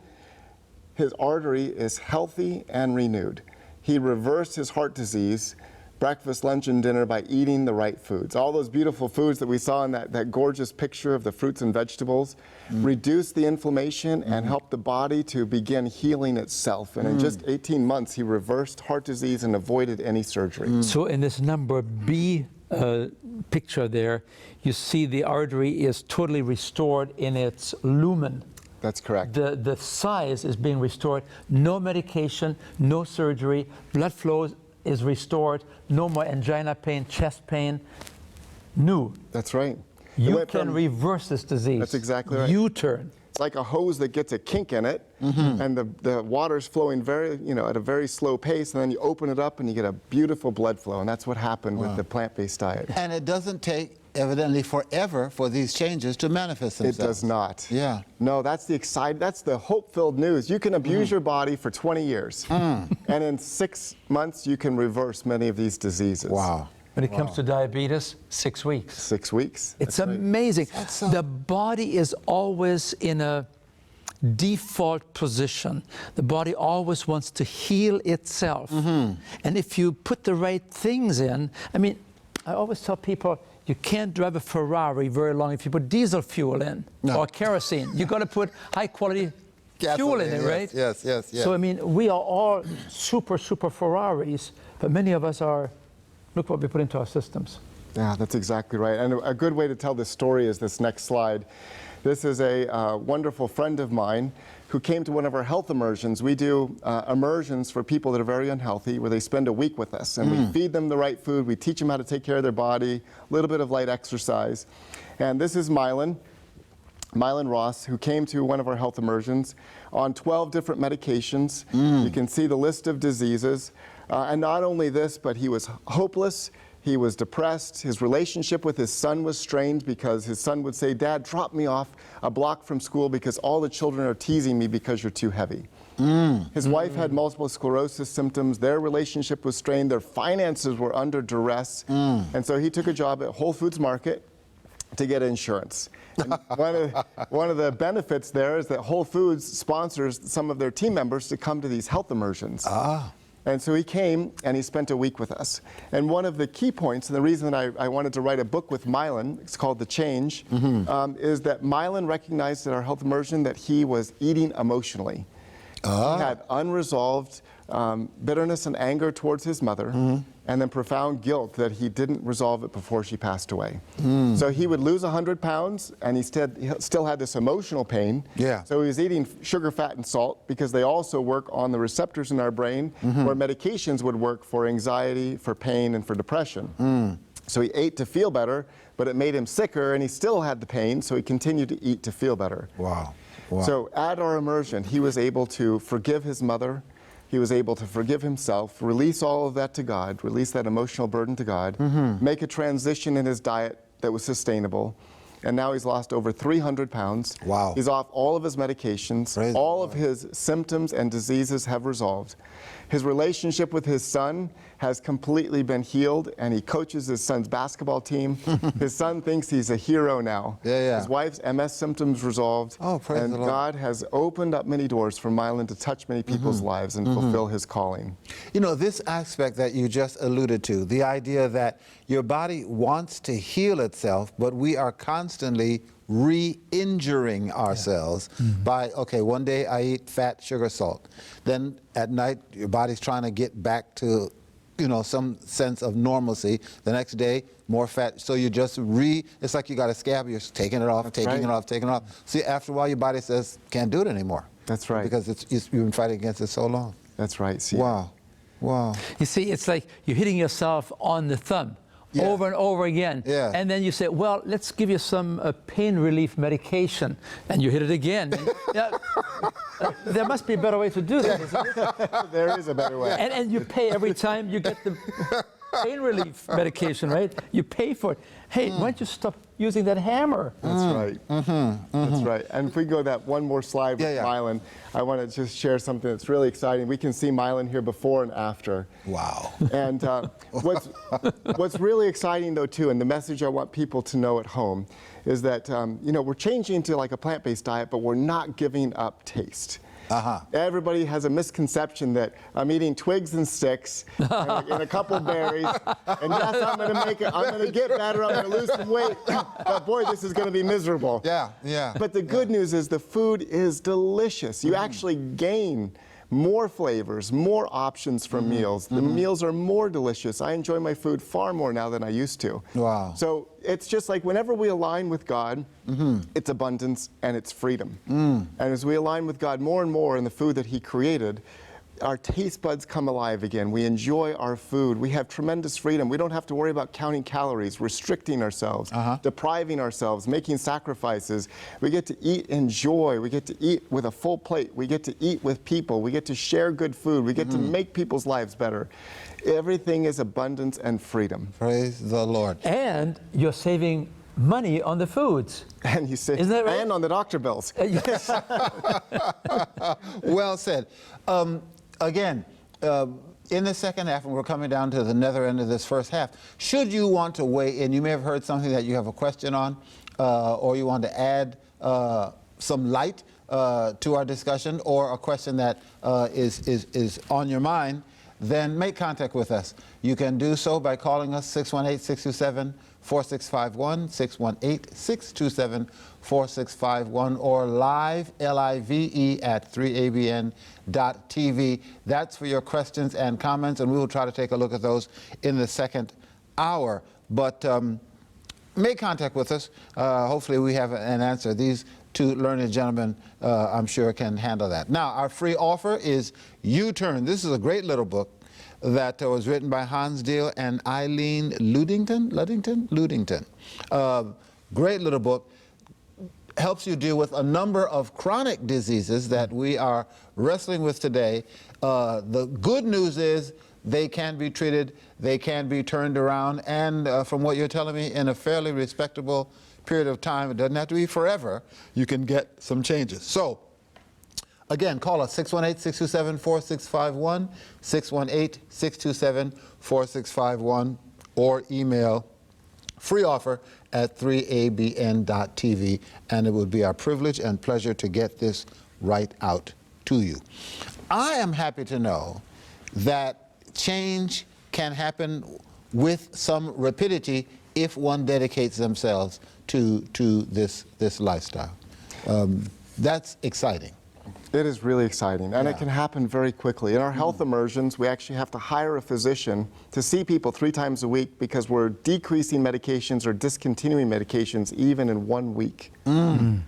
his artery is healthy and renewed. He reversed his heart disease, breakfast, lunch, and dinner by eating the right foods. All those beautiful foods that we saw in that gorgeous picture of the fruits and vegetables reduced the inflammation and helped the body to begin healing itself. And in just 18 months, he reversed heart disease and avoided any surgery. So in this number B picture there, you see the artery is totally restored in its lumen. That's correct. The size is being restored. No medication, no surgery. Blood flow is restored. No more angina pain, chest pain. New. That's right. You can reverse this disease. That's exactly right. U-turn. It's like a hose that gets a kink in it, and the water's flowing at a very slow pace, and then you open it up and you get a beautiful blood flow, and that's what happened with the plant-based diet. And it doesn't take, evidently, forever for these changes to manifest themselves. It does not. Yeah. No, that's the hope-filled news. You can abuse your body for 20 years, and in 6 months you can reverse many of these diseases. Wow. When it comes to diabetes, 6 weeks. 6 weeks. It's That's right. amazing. That's so- The body is always in a default position. The body always wants to heal itself. And if you put the right things in, I mean, I always tell people, you can't drive a Ferrari very long if you put diesel fuel in or kerosene. You've got to put high quality fuel in it, right? Yes. So, I mean, we are all super Ferraris, but many of us are, look what we put into our systems. Yeah, that's exactly right. And a good way to tell this story is this next slide. This is a wonderful friend of mine who came to one of our health immersions. We do immersions for people that are very unhealthy, where they spend a week with us. And we feed them the right food. We teach them how to take care of their body, a little bit of light exercise. And this is Mylan Ross, who came to one of our health immersions on 12 different medications. You can see the list of diseases. And not only this, but he was hopeless. He was depressed. His relationship with his son was strained because his son would say, "Dad, drop me off a block from school because all the children are teasing me because you're too heavy." His wife had multiple sclerosis symptoms. Their relationship was strained. Their finances were under duress. And so he took a job at Whole Foods Market to get insurance. And one of the benefits there is that Whole Foods sponsors some of their team members to come to these health immersions. And so he came and he spent a week with us. And one of the key points, and the reason that I wanted to write a book with Mylan, it's called The Change, is that Mylan recognized at our health immersion that he was eating emotionally. He had unresolved bitterness and anger towards his mother, and then profound guilt that he didn't resolve it before she passed away. So he would lose 100 pounds, and he still had this emotional pain. Yeah. So he was eating sugar, fat, and salt because they also work on the receptors in our brain where medications would work for anxiety, for pain, and for depression. So he ate to feel better, but it made him sicker, and he still had the pain, so he continued to eat to feel better. Wow. So at our immersion, he was able to forgive his mother. He was able to forgive himself, release all of that to God, release that emotional burden to God, make a transition in his diet that was sustainable. And now he's lost over 300 pounds. Wow. He's off all of his medications. Praise all the of his symptoms and diseases have resolved. His relationship with his son has completely been healed, and he coaches his son's basketball team. His son thinks he's a hero now. Yeah. His wife's MS symptoms resolved. Oh, praise and the Lord. God has opened up many doors for Mylan to touch many people's lives and fulfill his calling. You know, this aspect that you just alluded to, the idea that your body wants to heal itself, but we are constantly re-injuring ourselves by, okay, one day I eat fat, sugar, salt. Then at night, your body's trying to get back to, you know, some sense of normalcy. The next day, more fat. So you just it's like you got a scab, you're taking it off, taking it off, taking it off. See, after a while, your body says, can't do it anymore. That's right. Because you've been fighting against it so long. That's right. See, Wow. You see, it's like you're hitting yourself on the thumb. Yeah. Over and over again. Yeah. And then you say, well, let's give you some pain relief medication. And you hit it again. There must be a better way to do that, isn't it? there is a better way. And you pay every time you get the pain relief medication, right? You pay for it. Hey, why don't you stop using that hammer? That's right. That's right. And if we go that one more slide with Mylan, I want to just share something that's really exciting. We can see Mylan here before and after. Wow. And what's really exciting, though, too, and the message I want people to know at home, is that you know, we're changing to like a plant-based diet, but we're not giving up taste. Everybody has a misconception that I'm eating twigs and sticks and a couple berries, and yes, I'm going to get better, I'm going to lose some weight, but boy, this is going to be miserable. Yeah, yeah. But the good news is the food is delicious. You actually gain more flavors, more options from meals. The meals are more delicious. I enjoy my food far more now than I used to. Wow. So it's just like whenever we align with God, it's abundance and it's freedom. And as we align with God more and more in the food that He created, our taste buds come alive again. We enjoy our food. We have tremendous freedom. We don't have to worry about counting calories, restricting ourselves, depriving ourselves, making sacrifices. We get to eat in joy. We get to eat with a full plate. We get to eat with people. We get to share good food. We get to make people's lives better. Everything is abundance and freedom. Praise the Lord. And you're saving money on the foods. And you say, Isn't that right? and on the doctor bills. Yes. Well said. Again, in the second half, and we're coming down to the nether end of this first half, should you want to weigh in, you may have heard something that you have a question on, or you want to add some light to our discussion, or a question that is on your mind, then make contact with us. You can do so by calling us 618-627-4651, 618-627-4651, or live, L-I-V-E, at 3abn.tv. That's for your questions and comments, and we will try to take a look at those in the second hour. But make contact with us. Hopefully we have an answer. These two learned gentlemen, I'm sure, can handle that. Now, our free offer is U-Turn. This is a great little book that was written by Hans Diehl and Eileen Ludington. Great little book. Helps you deal with a number of chronic diseases that we are wrestling with today. The good news is they can be treated, they can be turned around, and from what you're telling me, in a fairly respectable period of time, it doesn't have to be forever, you can get some changes. So, again, call us 618-627-4651, 618-627-4651, or email free offer at 3abn.tv, and it would be our privilege and pleasure to get this right out to you. I am happy to know that change can happen with some rapidity if one dedicates themselves to this lifestyle. That's exciting. It is really exciting, and it can happen very quickly. In our health immersions, we actually have to hire a physician to see people 3 times a week because we're decreasing medications or discontinuing medications even in 1 week. And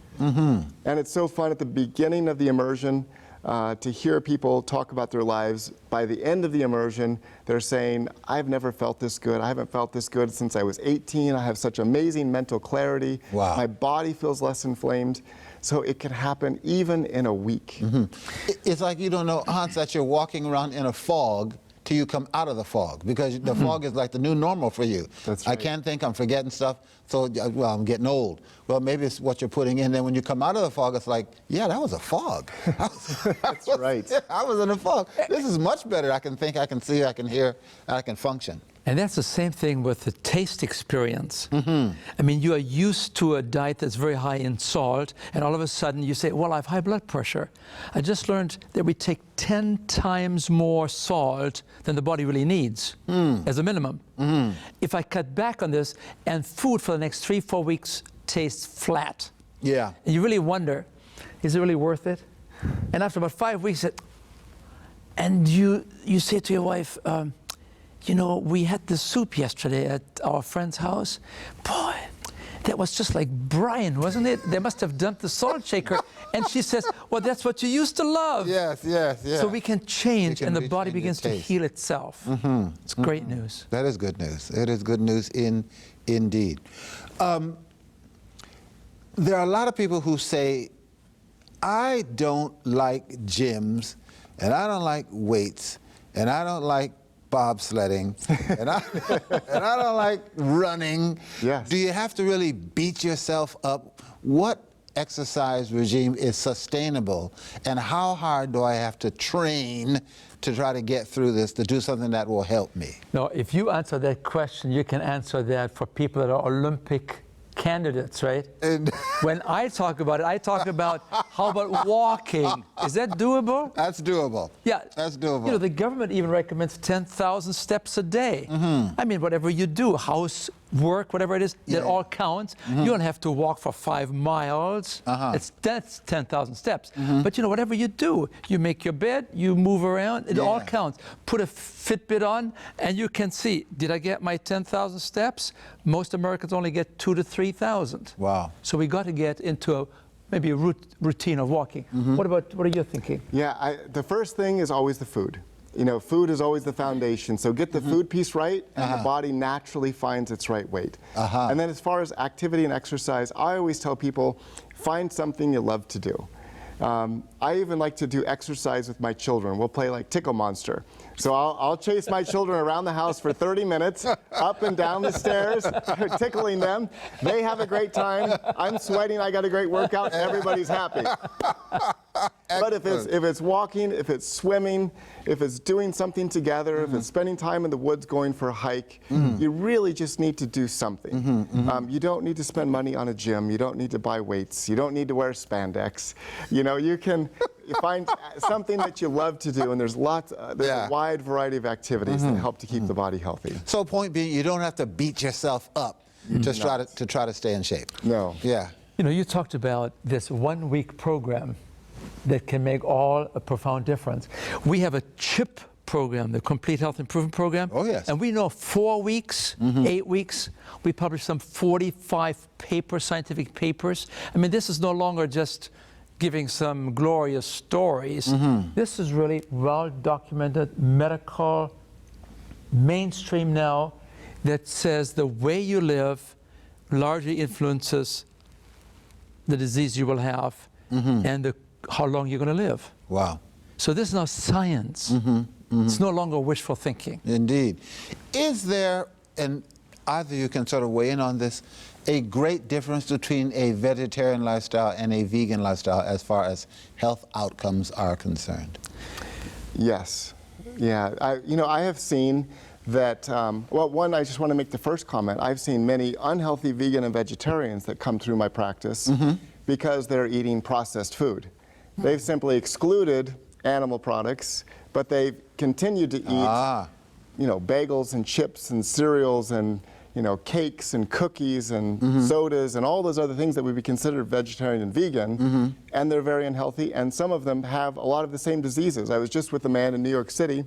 it's so fun at the beginning of the immersion to hear people talk about their lives. By the end of the immersion, they're saying, I've never felt this good. I haven't felt this good since I was 18. I have such amazing mental clarity. Wow. My body feels less inflamed. So it can happen even in a week. It's like you don't know, Hans, that you're walking around in a fog till you come out of the fog, because the fog is like the new normal for you. That's right. I can't think, I'm forgetting stuff, so, well, I'm getting old. Well, maybe it's what you're putting in. Then when you come out of the fog, it's like, yeah, that was a fog. That's right. I was in a fog. This is much better. I can think, I can see, I can hear, and I can function. And that's the same thing with the taste experience. I mean, you are used to a diet that's very high in salt, and all of a sudden you say, well, I have high blood pressure. I just learned that we take 10 times more salt than the body really needs as a minimum. If I cut back on this, and food for the next 3-4 weeks tastes flat. Yeah. And you really wonder, is it really worth it? And after about 5 weeks, and you say to your wife, you know, we had the soup yesterday at our friend's house. Boy, that was just like brine, wasn't it? They must have dumped the salt shaker. And she says, well, that's what you used to love. Yes, yes, yes. So we can change, and the body rechange begins the to taste. heal itself. It's great news. That is good news. It is good news indeed. There are a lot of people who say, I don't like gyms, and I don't like weights, and I don't like bobsledding, and I don't like running. Yes. Do you have to really beat yourself up? What exercise regime is sustainable, and how hard do I have to train to try to get through this, to do something that will help me? No, if you answer that question, you can answer that for people that are Olympic candidates, right? And When I talk about it, I talk about how about walking? Is that doable? that's doable. Yeah. That's doable. You know, the government even recommends 10,000 steps a day. I mean, whatever you do, house, work, whatever it is, that all counts. You don't have to walk for 5 miles. That's 10,000 steps. But you know, whatever you do, you make your bed, you move around, it all counts. Put a Fitbit on, and you can see, did I get my 10,000 steps? Most Americans only get 2,000 to 3,000. Wow. So we got to get into maybe a routine of walking. What are you thinking? Yeah, the first thing is always the food. You know, food is always the foundation. So get the food piece right, and the body naturally finds its right weight. And then as far as activity and exercise, I always tell people, find something you love to do. I even like to do exercise with my children. We'll play like Tickle Monster. So I'll chase my children around the house for 30 minutes, up and down the stairs, tickling them. They have a great time. I'm sweating. I got a great workout. Everybody's happy. But if it's walking, if it's swimming, if it's doing something together, if it's spending time in the woods going for a hike, you really just need to do something. You don't need to spend money on a gym. You don't need to buy weights. You don't need to wear spandex. You know, you can find something that you love to do, and there's a wide variety of activities that help to keep the body healthy. So point being, you don't have to beat yourself up to try to stay in shape. No. Yeah. You know, you talked about this 1-week program that can make all a profound difference. We have a CHIP program, the Complete Health Improvement Program. Oh, yes. And we know 4 weeks, 8 weeks, we published some 45 scientific papers. I mean, this is no longer just giving some glorious stories. This is really well-documented medical mainstream now that says the way you live largely influences the disease you will have and how long you're going to live. Wow. So this is now science. It's no longer wishful thinking. Indeed. Is there, and either you can sort of weigh in on this, a great difference between a vegetarian lifestyle and a vegan lifestyle as far as health outcomes are concerned? Yes. Yeah. I have seen that, well, one, I just want to make the first comment. I've seen many unhealthy vegan and vegetarians that come through my practice because they're eating processed food. They've simply excluded animal products, but they've continued to eat, bagels and chips and cereals and, cakes and cookies and sodas and all those other things that would be considered vegetarian and vegan, and they're very unhealthy, and some of them have a lot of the same diseases. I was just with a man in New York City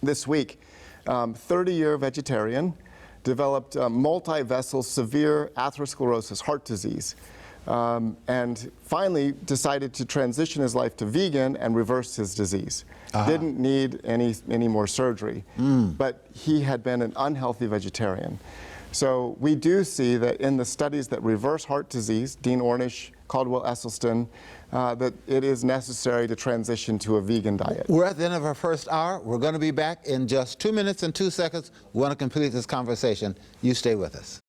this week, 30-year vegetarian, developed multi-vessel severe atherosclerosis, heart disease, and finally decided to transition his life to vegan and reverse his disease. Didn't need any more surgery, but he had been an unhealthy vegetarian. So we do see that in the studies that reverse heart disease, Dean Ornish, Caldwell Esselstyn, that it is necessary to transition to a vegan diet. We're at the end of our first hour. We're going to be back in just 2 minutes and 2 seconds. We want to complete this conversation. You stay with us.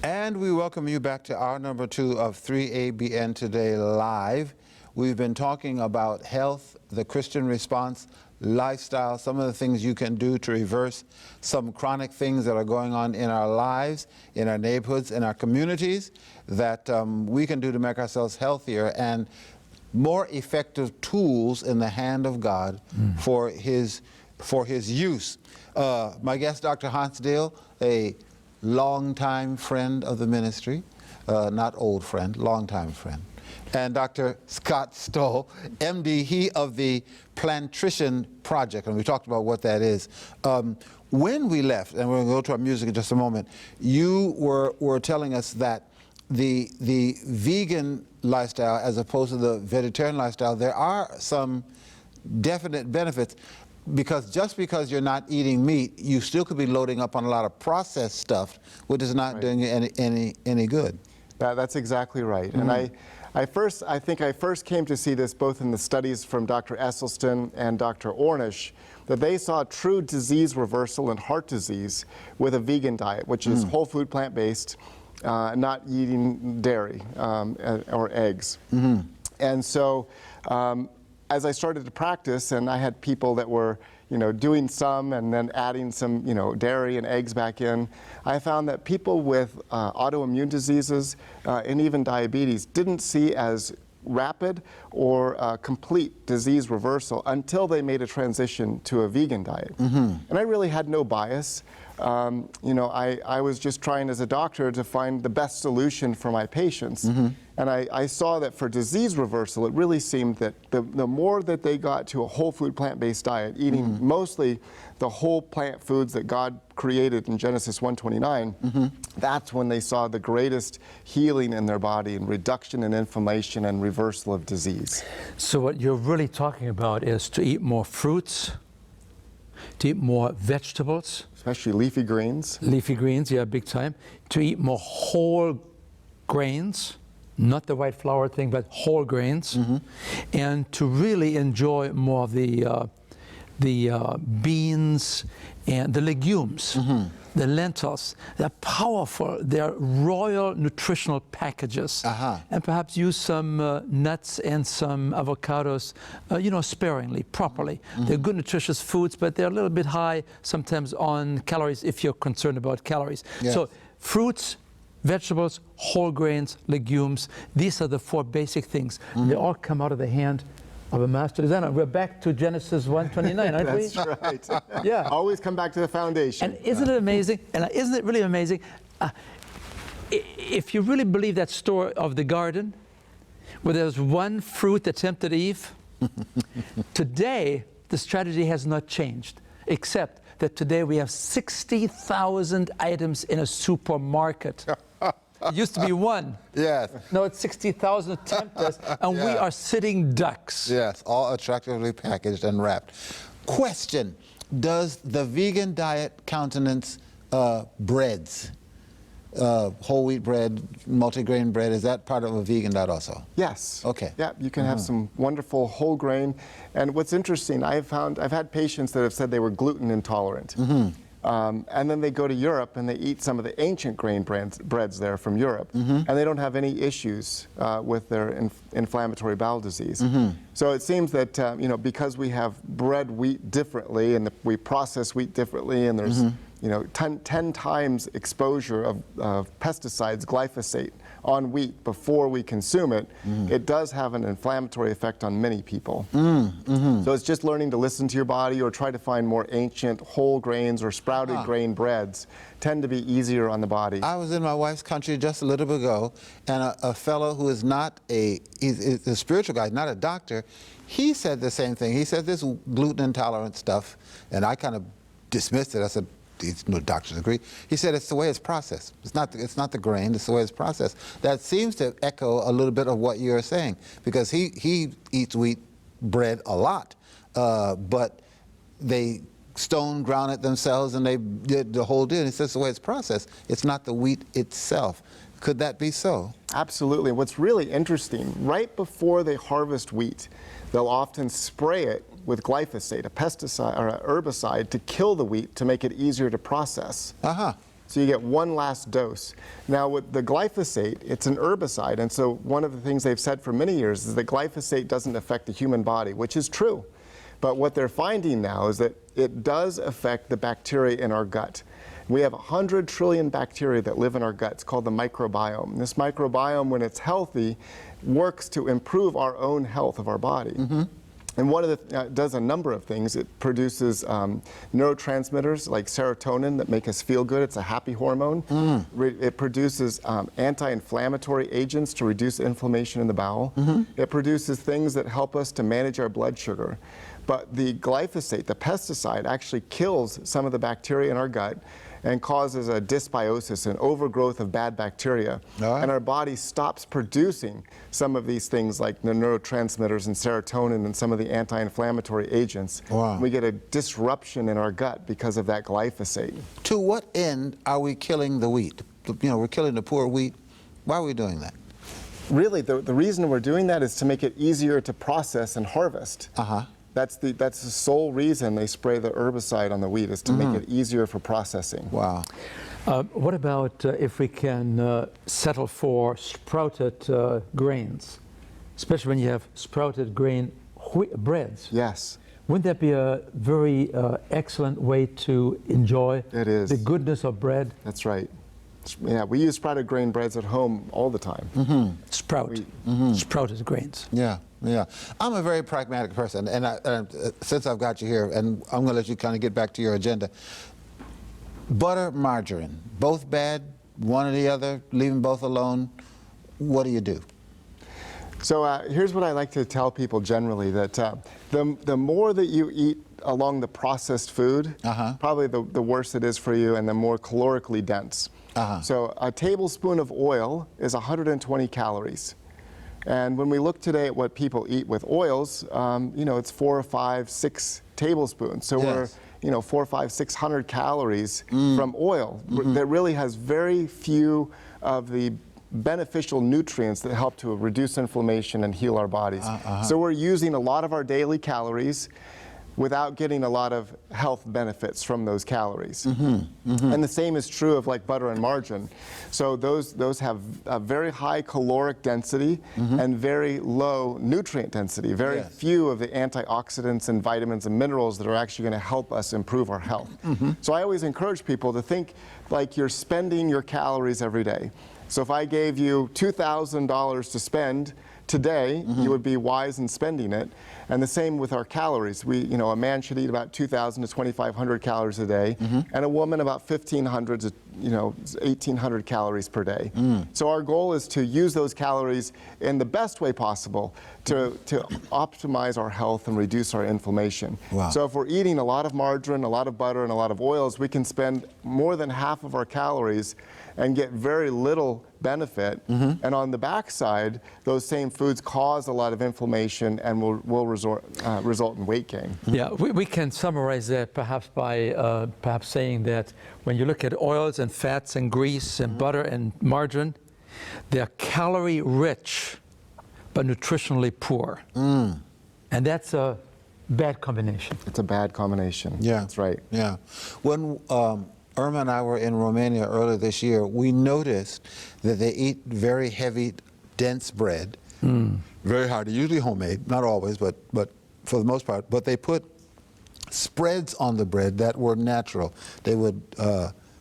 And we welcome you back to hour number 2 of 3ABN Today Live. We've been talking about health, the Christian response, lifestyle, some of the things you can do to reverse some chronic things that are going on in our lives, in our neighborhoods, in our communities, that we can do to make ourselves healthier and more effective tools in the hand of God for his use. My guest, Dr. Hans Diehl, a longtime friend of the ministry, not old friend, longtime friend, and Dr. Scott Stoll, MD, he of the Plantrition Project, and we talked about what that is. When we left, and we're going to go to our music in just a moment, you were telling us that the vegan lifestyle as opposed to the vegetarian lifestyle, there are some definite benefits. Because just because you're not eating meat, you still could be loading up on a lot of processed stuff, which is not doing you any good. That's exactly right. And I think I first came to see this both in the studies from Dr. Esselstyn and Dr. Ornish, that they saw true disease reversal in heart disease with a vegan diet, which is whole food, plant-based, not eating dairy or eggs. And so as I started to practice, and I had people that were doing some and then adding some, dairy and eggs back in, I found that people with autoimmune diseases and even diabetes didn't see as rapid or complete disease reversal until they made a transition to a vegan diet. And I really had no bias. I was just trying as a doctor to find the best solution for my patients. And I saw that for disease reversal, it really seemed that the more that they got to a whole food plant-based diet, eating mostly the whole plant foods that God created in Genesis 1:29, that's when they saw the greatest healing in their body and reduction in inflammation and reversal of disease. So what you're really talking about is to eat more fruits, to eat more vegetables. Especially leafy greens. Leafy greens, yeah, big time. To eat more whole grains, not the white flour thing, but whole grains. And to really enjoy more of the beans and the legumes, the lentils. They're powerful. They're royal nutritional packages. And perhaps use some nuts and some avocados, sparingly, properly. They're good nutritious foods, but they're a little bit high sometimes on calories if you're concerned about calories. Yes. So fruits, vegetables, whole grains, legumes, these are the four basic things. They all come out of the hand of a master designer. We're back to Genesis 1:29, aren't we? That's right. Yeah. Always come back to the foundation. And isn't it amazing? And isn't it really amazing? If you really believe that story of the garden, where there's one fruit that tempted Eve, today the strategy has not changed, except that today we have 60,000 items in a supermarket. It used to be one. Yes. Now it's 60,000 to tempt us, and we are sitting ducks. Yes, all attractively packaged and wrapped. Question, does the vegan diet countenance breads? Whole wheat bread, multigrain bread, is that part of a vegan diet also? Yes. Okay. Yeah, you can have some wonderful whole grain. And what's interesting, I've had patients that have said they were gluten intolerant. And then they go to Europe and they eat some of the ancient grain breads there from Europe, and they don't have any issues with their inflammatory bowel disease. So it seems that because we have bred wheat differently and we process wheat differently, and there's 10 times exposure of pesticides, glyphosate, on wheat before we consume it, it does have an inflammatory effect on many people. So it's just learning to listen to your body, or try to find more ancient whole grains or sprouted grain breads tend to be easier on the body. I was in my wife's country just a little bit ago, and a fellow who is not he's a spiritual guy, not a doctor, he said the same thing. He said this gluten intolerant stuff, and I kind of dismissed it. I said, he's no doctor's degree. He said it's the way it's processed. It's not the grain, it's the way it's processed. That seems to echo a little bit of what you're saying, because he eats wheat bread a lot, but they stone ground it themselves and they did the whole deal. He says the way it's processed, it's not the wheat itself. Could that be so? Absolutely. What's really interesting, right before they harvest wheat, they'll often spray it with glyphosate, a pesticide or an herbicide, to kill the wheat to make it easier to process. So you get one last dose. Now with the glyphosate, it's an herbicide, and so one of the things they've said for many years is that glyphosate doesn't affect the human body, which is true. But what they're finding now is that it does affect the bacteria in our gut. We have 100 trillion bacteria that live in our guts, called the microbiome. This microbiome, when it's healthy, works to improve our own health of our body. And one of the does a number of things. It produces neurotransmitters like serotonin that make us feel good. It's a happy hormone. It produces anti-inflammatory agents to reduce inflammation in the bowel. It produces things that help us to manage our blood sugar. But the glyphosate, the pesticide, actually kills some of the bacteria in our gut and causes a dysbiosis, an overgrowth of bad bacteria. And our body stops producing some of these things like the neurotransmitters and serotonin and some of the anti-inflammatory agents. We get a disruption in our gut because of that glyphosate. To what end are we killing the wheat? We're killing the poor wheat. Why are we doing that? Really, the reason we're doing that is to make it easier to process and harvest. That's the sole reason they spray the herbicide on the wheat, is to make it easier for processing. Wow. What about if we can settle for sprouted grains, especially when you have sprouted grain breads? Yes. Wouldn't that be a very excellent way to enjoy It is. the goodness of bread? That's right. Yeah, we use sprouted grain breads at home all the time. Sprouted grains. Yeah, yeah. I'm a very pragmatic person, and since I've got you here, and I'm going to let you kind of get back to your agenda. Butter, margarine, both bad, one or the other, leave them both alone. What do you do? So here's what I like to tell people generally, that the more that you eat along the processed food, probably the worse it is for you and the more calorically dense. So a tablespoon of oil is 120 calories. And when we look today at what people eat with oils, you know, it's 4 or 5, 6 tablespoons. So we're, you know, 400, 500, 600 calories from oil that really has very few of the beneficial nutrients that help to reduce inflammation and heal our bodies. So we're using a lot of our daily calories without getting a lot of health benefits from those calories. And the same is true of like butter and margarine. So those have a very high caloric density and very low nutrient density, very few of the antioxidants and vitamins and minerals that are actually going to help us improve our health. So I always encourage people to think like you're spending your calories every day. So if I gave you $2,000 to spend today, you would be wise in spending it. And the same with our calories. You know, a man should eat about 2,000 to 2,500 calories a day, and a woman about 1,500 to, you know, 1,800 calories per day. So our goal is to use those calories in the best way possible to optimize our health and reduce our inflammation. So if we're eating a lot of margarine, a lot of butter, and a lot of oils, we can spend more than half of our calories and get very little benefit. And on the backside, those same foods cause a lot of inflammation and will result in weight gain. Yeah, we can summarize that perhaps by perhaps saying that when you look at oils and fats and grease and butter and margarine, they're calorie rich but nutritionally poor. And that's a bad combination. It's a bad combination. Yeah. That's right. Yeah. When Irma and I were in Romania earlier this year, we noticed that they eat very heavy, dense bread, very hard, usually homemade, not always, but for the most part. But they put spreads on the bread that were natural. They would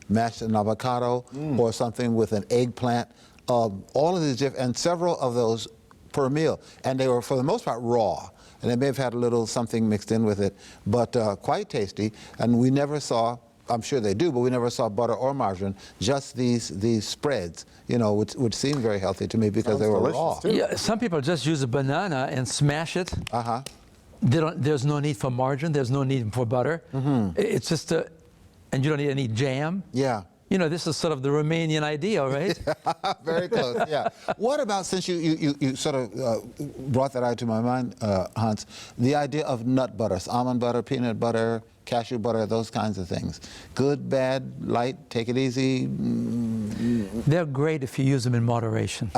mash an avocado or something with an eggplant, all of these different, and several of those per meal. And they were, for the most part, raw. And they may have had a little something mixed in with it, but quite tasty. And we never saw, I'm sure they do, but we never saw butter or margarine, just these spreads, you know, which seemed very healthy to me because they were raw. Too. Yeah, some people just use a banana and smash it. There's no need for margarine, there's no need for butter. It's just and you don't need any jam. Yeah. You know, this is sort of the Romanian ideal, right? Very close, yeah. What about, since you sort of brought that out to my mind, Hans, the idea of nut butters, almond butter, peanut butter, cashew butter, those kinds of things. Good, bad, light, take it easy? They're great if you use them in moderation.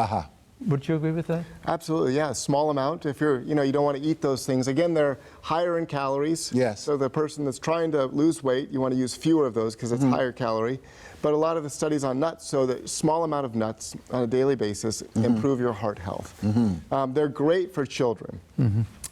Would you agree with that? Absolutely, yeah. Small amount. If you're, you know, you don't want to eat those things. Again, they're higher in calories. Yes. So the person that's trying to lose weight, you want to use fewer of those because it's higher calorie. But a lot of the studies on nuts show that small amount of nuts on a daily basis improve your heart health. They're great for children.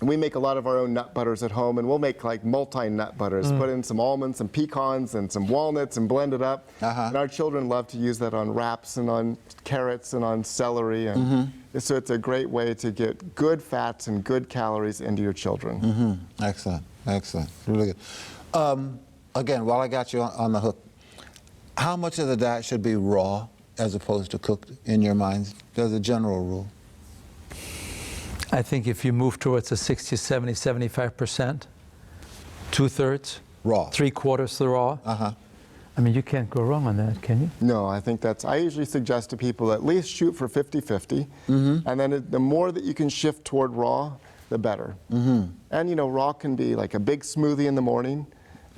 We make a lot of our own nut butters at home, and we'll make like multi-nut butters. Put in some almonds, some pecans, and some walnuts, and blend it up. And our children love to use that on wraps and on carrots and on celery. And so it's a great way to get good fats and good calories into your children. Excellent, excellent, really good. Again, while I got you on the hook, how much of the diet should be raw as opposed to cooked in your minds? There's a general rule. I think if you move towards a 60, 70, 75%, 2/3, raw, 3/4 the raw, I mean, you can't go wrong on that, can you? No, I think I usually suggest to people at least shoot for 50-50. And then the more that you can shift toward raw, the better. And, you know, raw can be like a big smoothie in the morning,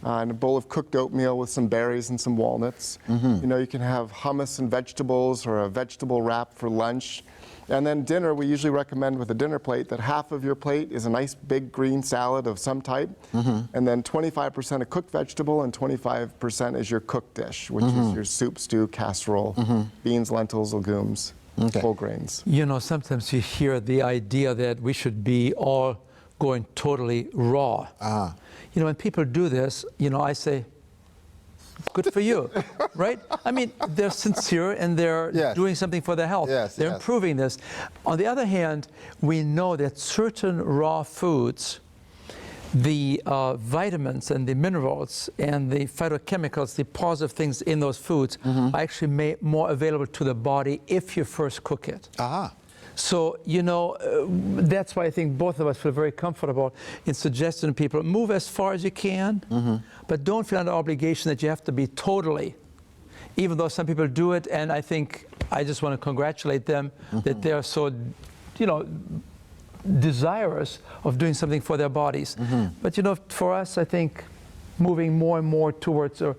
and a bowl of cooked oatmeal with some berries and some walnuts. You know, you can have hummus and vegetables or a vegetable wrap for lunch. And then dinner, we usually recommend with a dinner plate that half of your plate is a nice big green salad of some type, and then 25% a cooked vegetable and 25% is your cooked dish, which is your soup, stew, casserole, beans, lentils, legumes, whole grains. You know, sometimes you hear the idea that we should be all going totally raw. You know, when people do this, you know, I say, good for you, right? I mean, they're sincere and they're doing something for their health. They're improving this. On the other hand, we know that certain raw foods, the vitamins and the minerals and the phytochemicals, the positive things in those foods are actually made more available to the body if you first cook it. So, you know, that's why I think both of us feel very comfortable in suggesting to people, move as far as you can, but don't feel under obligation that you have to be totally, even though some people do it, and I think I just want to congratulate them that they're so, you know, desirous of doing something for their bodies. But, you know, for us, I think moving more and more towards a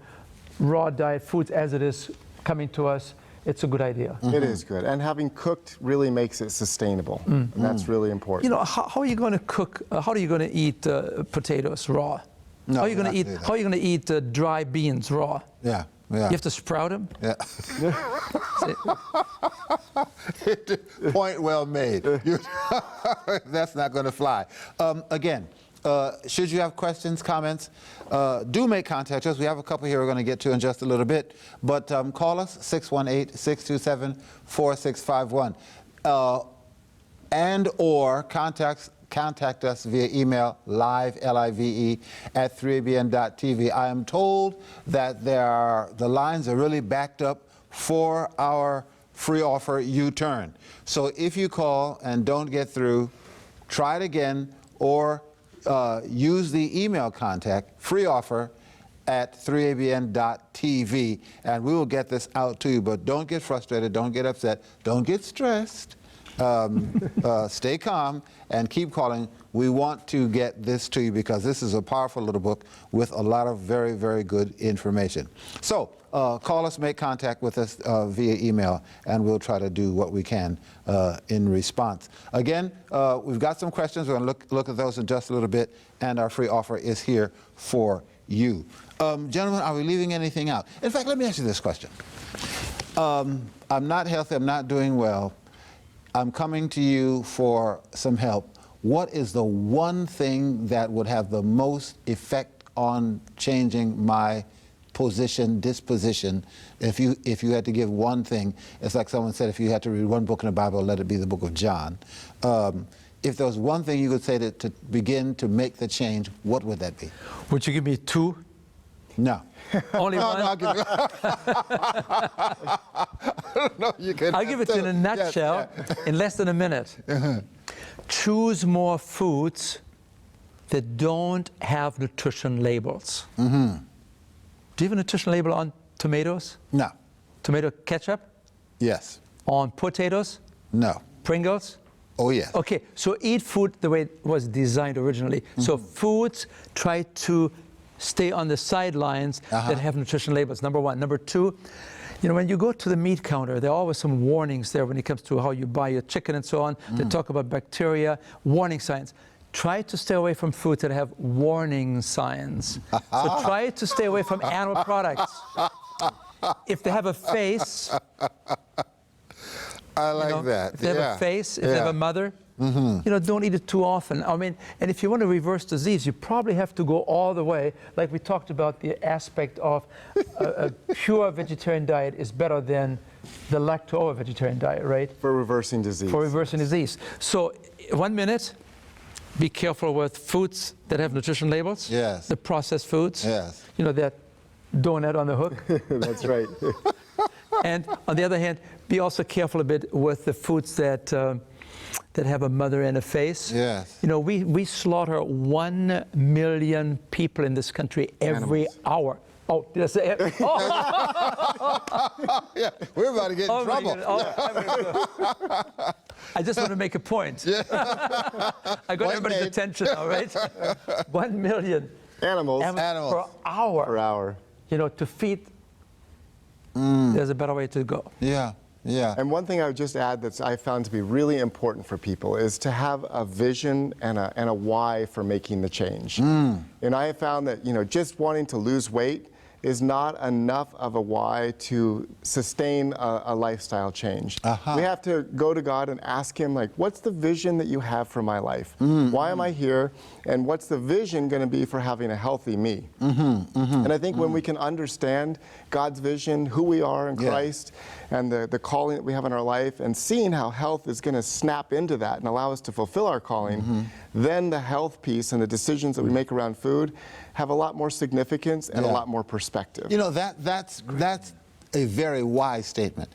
raw diet, foods as it is coming to us, it's a good idea. It is good. And having cooked really makes it sustainable. And that's really important. You know, how are you going to cook, how are you going to eat potatoes raw? No, how are you going to eat dry beans raw? Yeah. You have to sprout them? Yeah. Point well made. That's not going to fly. Again, should you have questions, comments, do make contact us. We have a couple here we're going to get to in just a little bit. But call us, 618-627-4651. And or contact us via email, live, L-I-V-E, at 3abn.tv. I am told that the lines are really backed up for our free offer U-turn. So if you call and don't get through, try it again, or use the email contact, free offer, at 3abn.tv, and we will get this out to you. But don't get frustrated, don't get upset, don't get stressed. Stay calm and keep calling. We want to get this to you because this is a powerful little book with a lot of very, very good information. So call us, make contact with us via email, and we'll try to do what we can in response. Again, we've got some questions. We're going to look at those in just a little bit, and our free offer is here for you. Gentlemen, are we leaving anything out? In fact, let me ask you this question. I'm not healthy, I'm not doing well. I'm coming to you for some help. What is the one thing that would have the most effect on changing my disposition? If you had to give one thing, it's like someone said, if you had to read one book in the Bible, let it be the book of John. If there was one thing you could say to begin to make the change, what would that be? Would you give me two? No. Only one? No, I'll give you. No, you can. I'll give it in a nutshell in less than a minute. Choose more foods that don't have nutrition labels. Do you have a nutrition label on tomatoes? No. Tomato ketchup? Yes. On potatoes? No. Pringles? Oh, yes. Okay, so eat food the way it was designed originally. So foods try to stay on the sidelines that have nutrition labels, number one. Number two, you know, when you go to the meat counter, there are always some warnings there when it comes to how you buy your chicken and so on. They talk about bacteria, warning signs. Try to stay away from foods that have warning signs. So try to stay away from animal products. If they have a face, I like that. if they have a face, if they have a mother, you know, don't eat it too often. I mean, and if you want to reverse disease, you probably have to go all the way. Like we talked about, the aspect of a pure vegetarian diet is better than the lacto-vegetarian diet, right? For reversing disease. For reversing disease. So 1 minute, be careful with foods that have nutrition labels. Yes. The processed foods. Yes. You know, that donut on the hook. That's right. And on the other hand, be also careful a bit with the foods that have a mother and a face. Yes. You know, we slaughter 1 million people in this country every hour. Oh, did I say it? Oh. Yeah, we're about to get in trouble. I just want to make a point. I got everybody's attention, all right? 1 million Animals. per hour. Per hour. You know, to feed, there's a better way to go. Yeah. Yeah. And one thing I would just add that I found to be really important for people is to have a vision and a why for making the change. And I have found that, just wanting to lose weight is not enough of a why to sustain a lifestyle change. We have to go to God and ask Him, like, what's the vision that you have for my life? Why am I here? And what's the vision going to be for having a healthy me? And I think when we can understand God's vision, who we are in Christ, and the calling that we have in our life, and seeing how health is going to snap into that and allow us to fulfill our calling, then the health piece and the decisions that we make around food have a lot more significance and a lot more perspective. That's a very wise statement.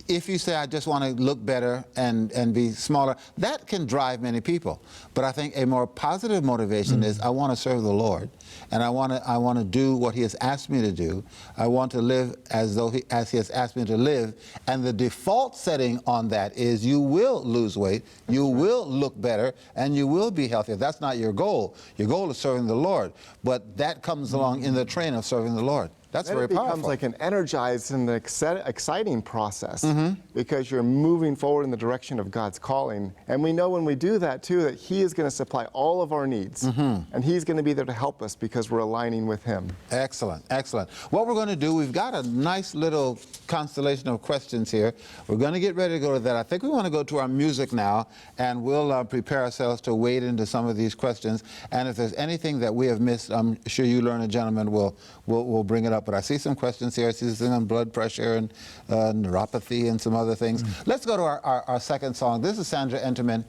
If you say, I just want to look better and be smaller, that can drive many people. But I think a more positive motivation is, I want to serve the Lord, and I want to do what He has asked me to do. I want to live as He has asked me to live. And the default setting on that is you will lose weight, you will look better, and you will be healthier. That's not your goal. Your goal is serving the Lord. But that comes along in the train of serving the Lord. That's very powerful. It becomes like an energized and exciting process because you're moving forward in the direction of God's calling. And we know when we do that, too, that He is going to supply all of our needs. And He's going to be there to help us because we're aligning with Him. Excellent, excellent. What we're going to do, we've got a nice little constellation of questions here. We're going to get ready to go to that. I think we want to go to our music now, and we'll prepare ourselves to wade into some of these questions. And if there's anything that we have missed, I'm sure you learned gentlemen will bring it up. But I see some questions here. I see something on blood pressure and neuropathy and some other things. Let's go to our second song. This is Sandra Enterman,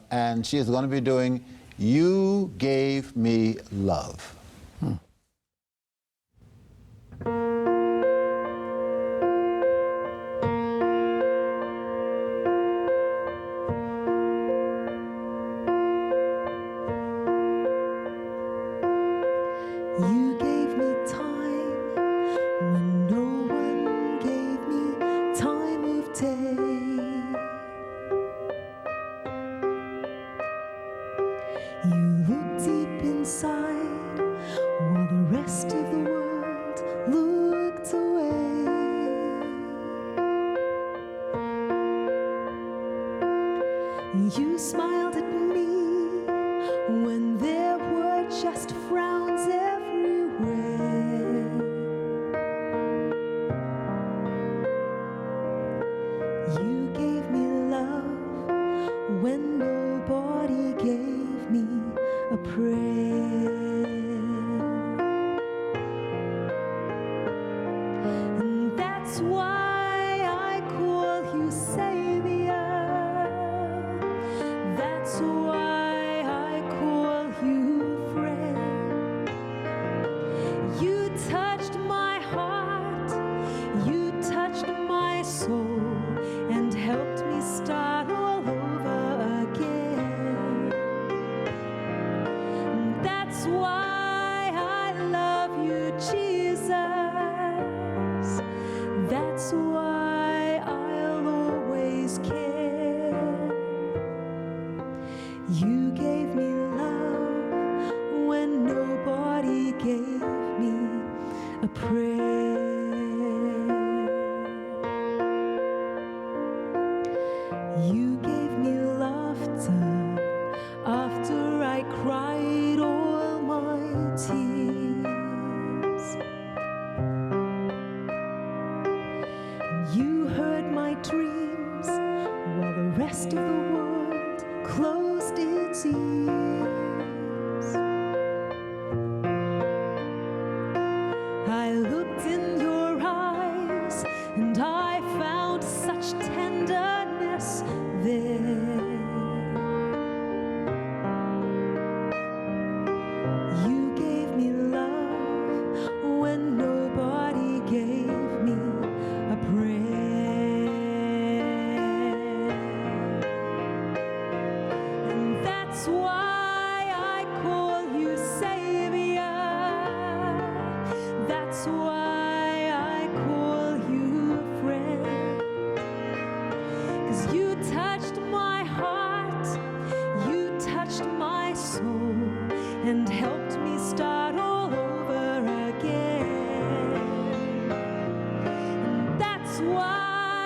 and she is going to be doing You Gave Me Love. You gave me time when no one gave me time of day. You looked deep inside while the rest of the world looked away. You smiled at me when there were just frowns everywhere. You gave me love when nobody gave me a prayer. And that's why I call you Savior. That's why I call you friend. You touched my heart, you touched my soul, and helped me start all over again. And that's why I love you, Jesus. That's why I'll always care. You gave me love when nobody gave me a prayer. You gave me laughter after I cried all my tears. You heard my dreams while the rest of the world closed its ears. I looked in your eyes and I found such tenderness there. You gave me love when nobody gave me a prayer. And that's why I call you Savior. That's why I call you friend. 'Cause you touched my heart, you touched my soul, and helped me start all over again. And that's why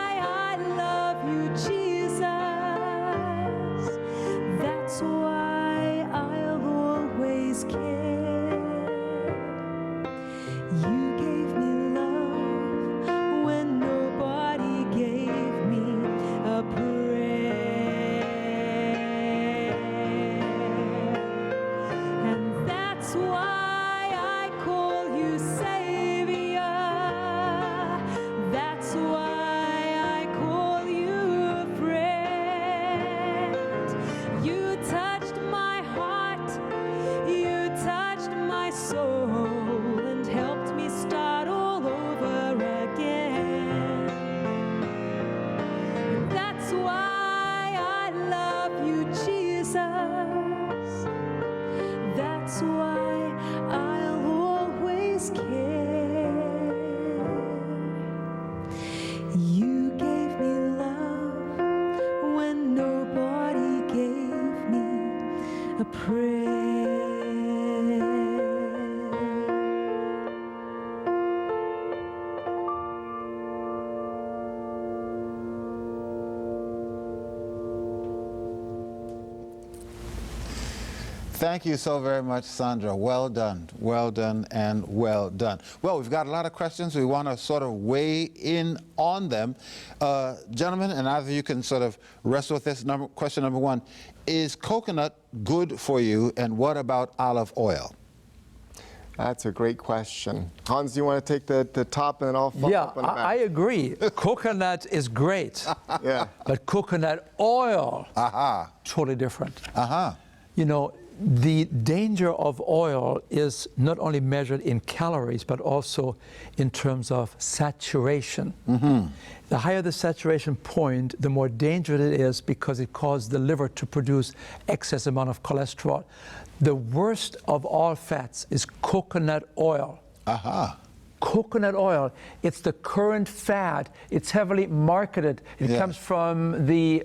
your body gave me a prayer. Thank you so very much, Sandra. Well done, and well done. Well, we've got a lot of questions. We want to sort of weigh in on them. Gentlemen, and either you can sort of wrestle with this. Question number one, is coconut good for you, and what about olive oil? That's a great question. Hans, do you want to take the top and then I'll follow Yeah, up on the back? I agree. Coconut is great, Yeah. but coconut oil, Aha. totally different. Aha. You know, the danger of oil is not only measured in calories, but also in terms of saturation. The higher the saturation point, the more dangerous it is because it causes the liver to produce excess amount of cholesterol. The worst of all fats is coconut oil. Aha. Coconut oil, it's the current fad. It's heavily marketed. It Yeah. comes from the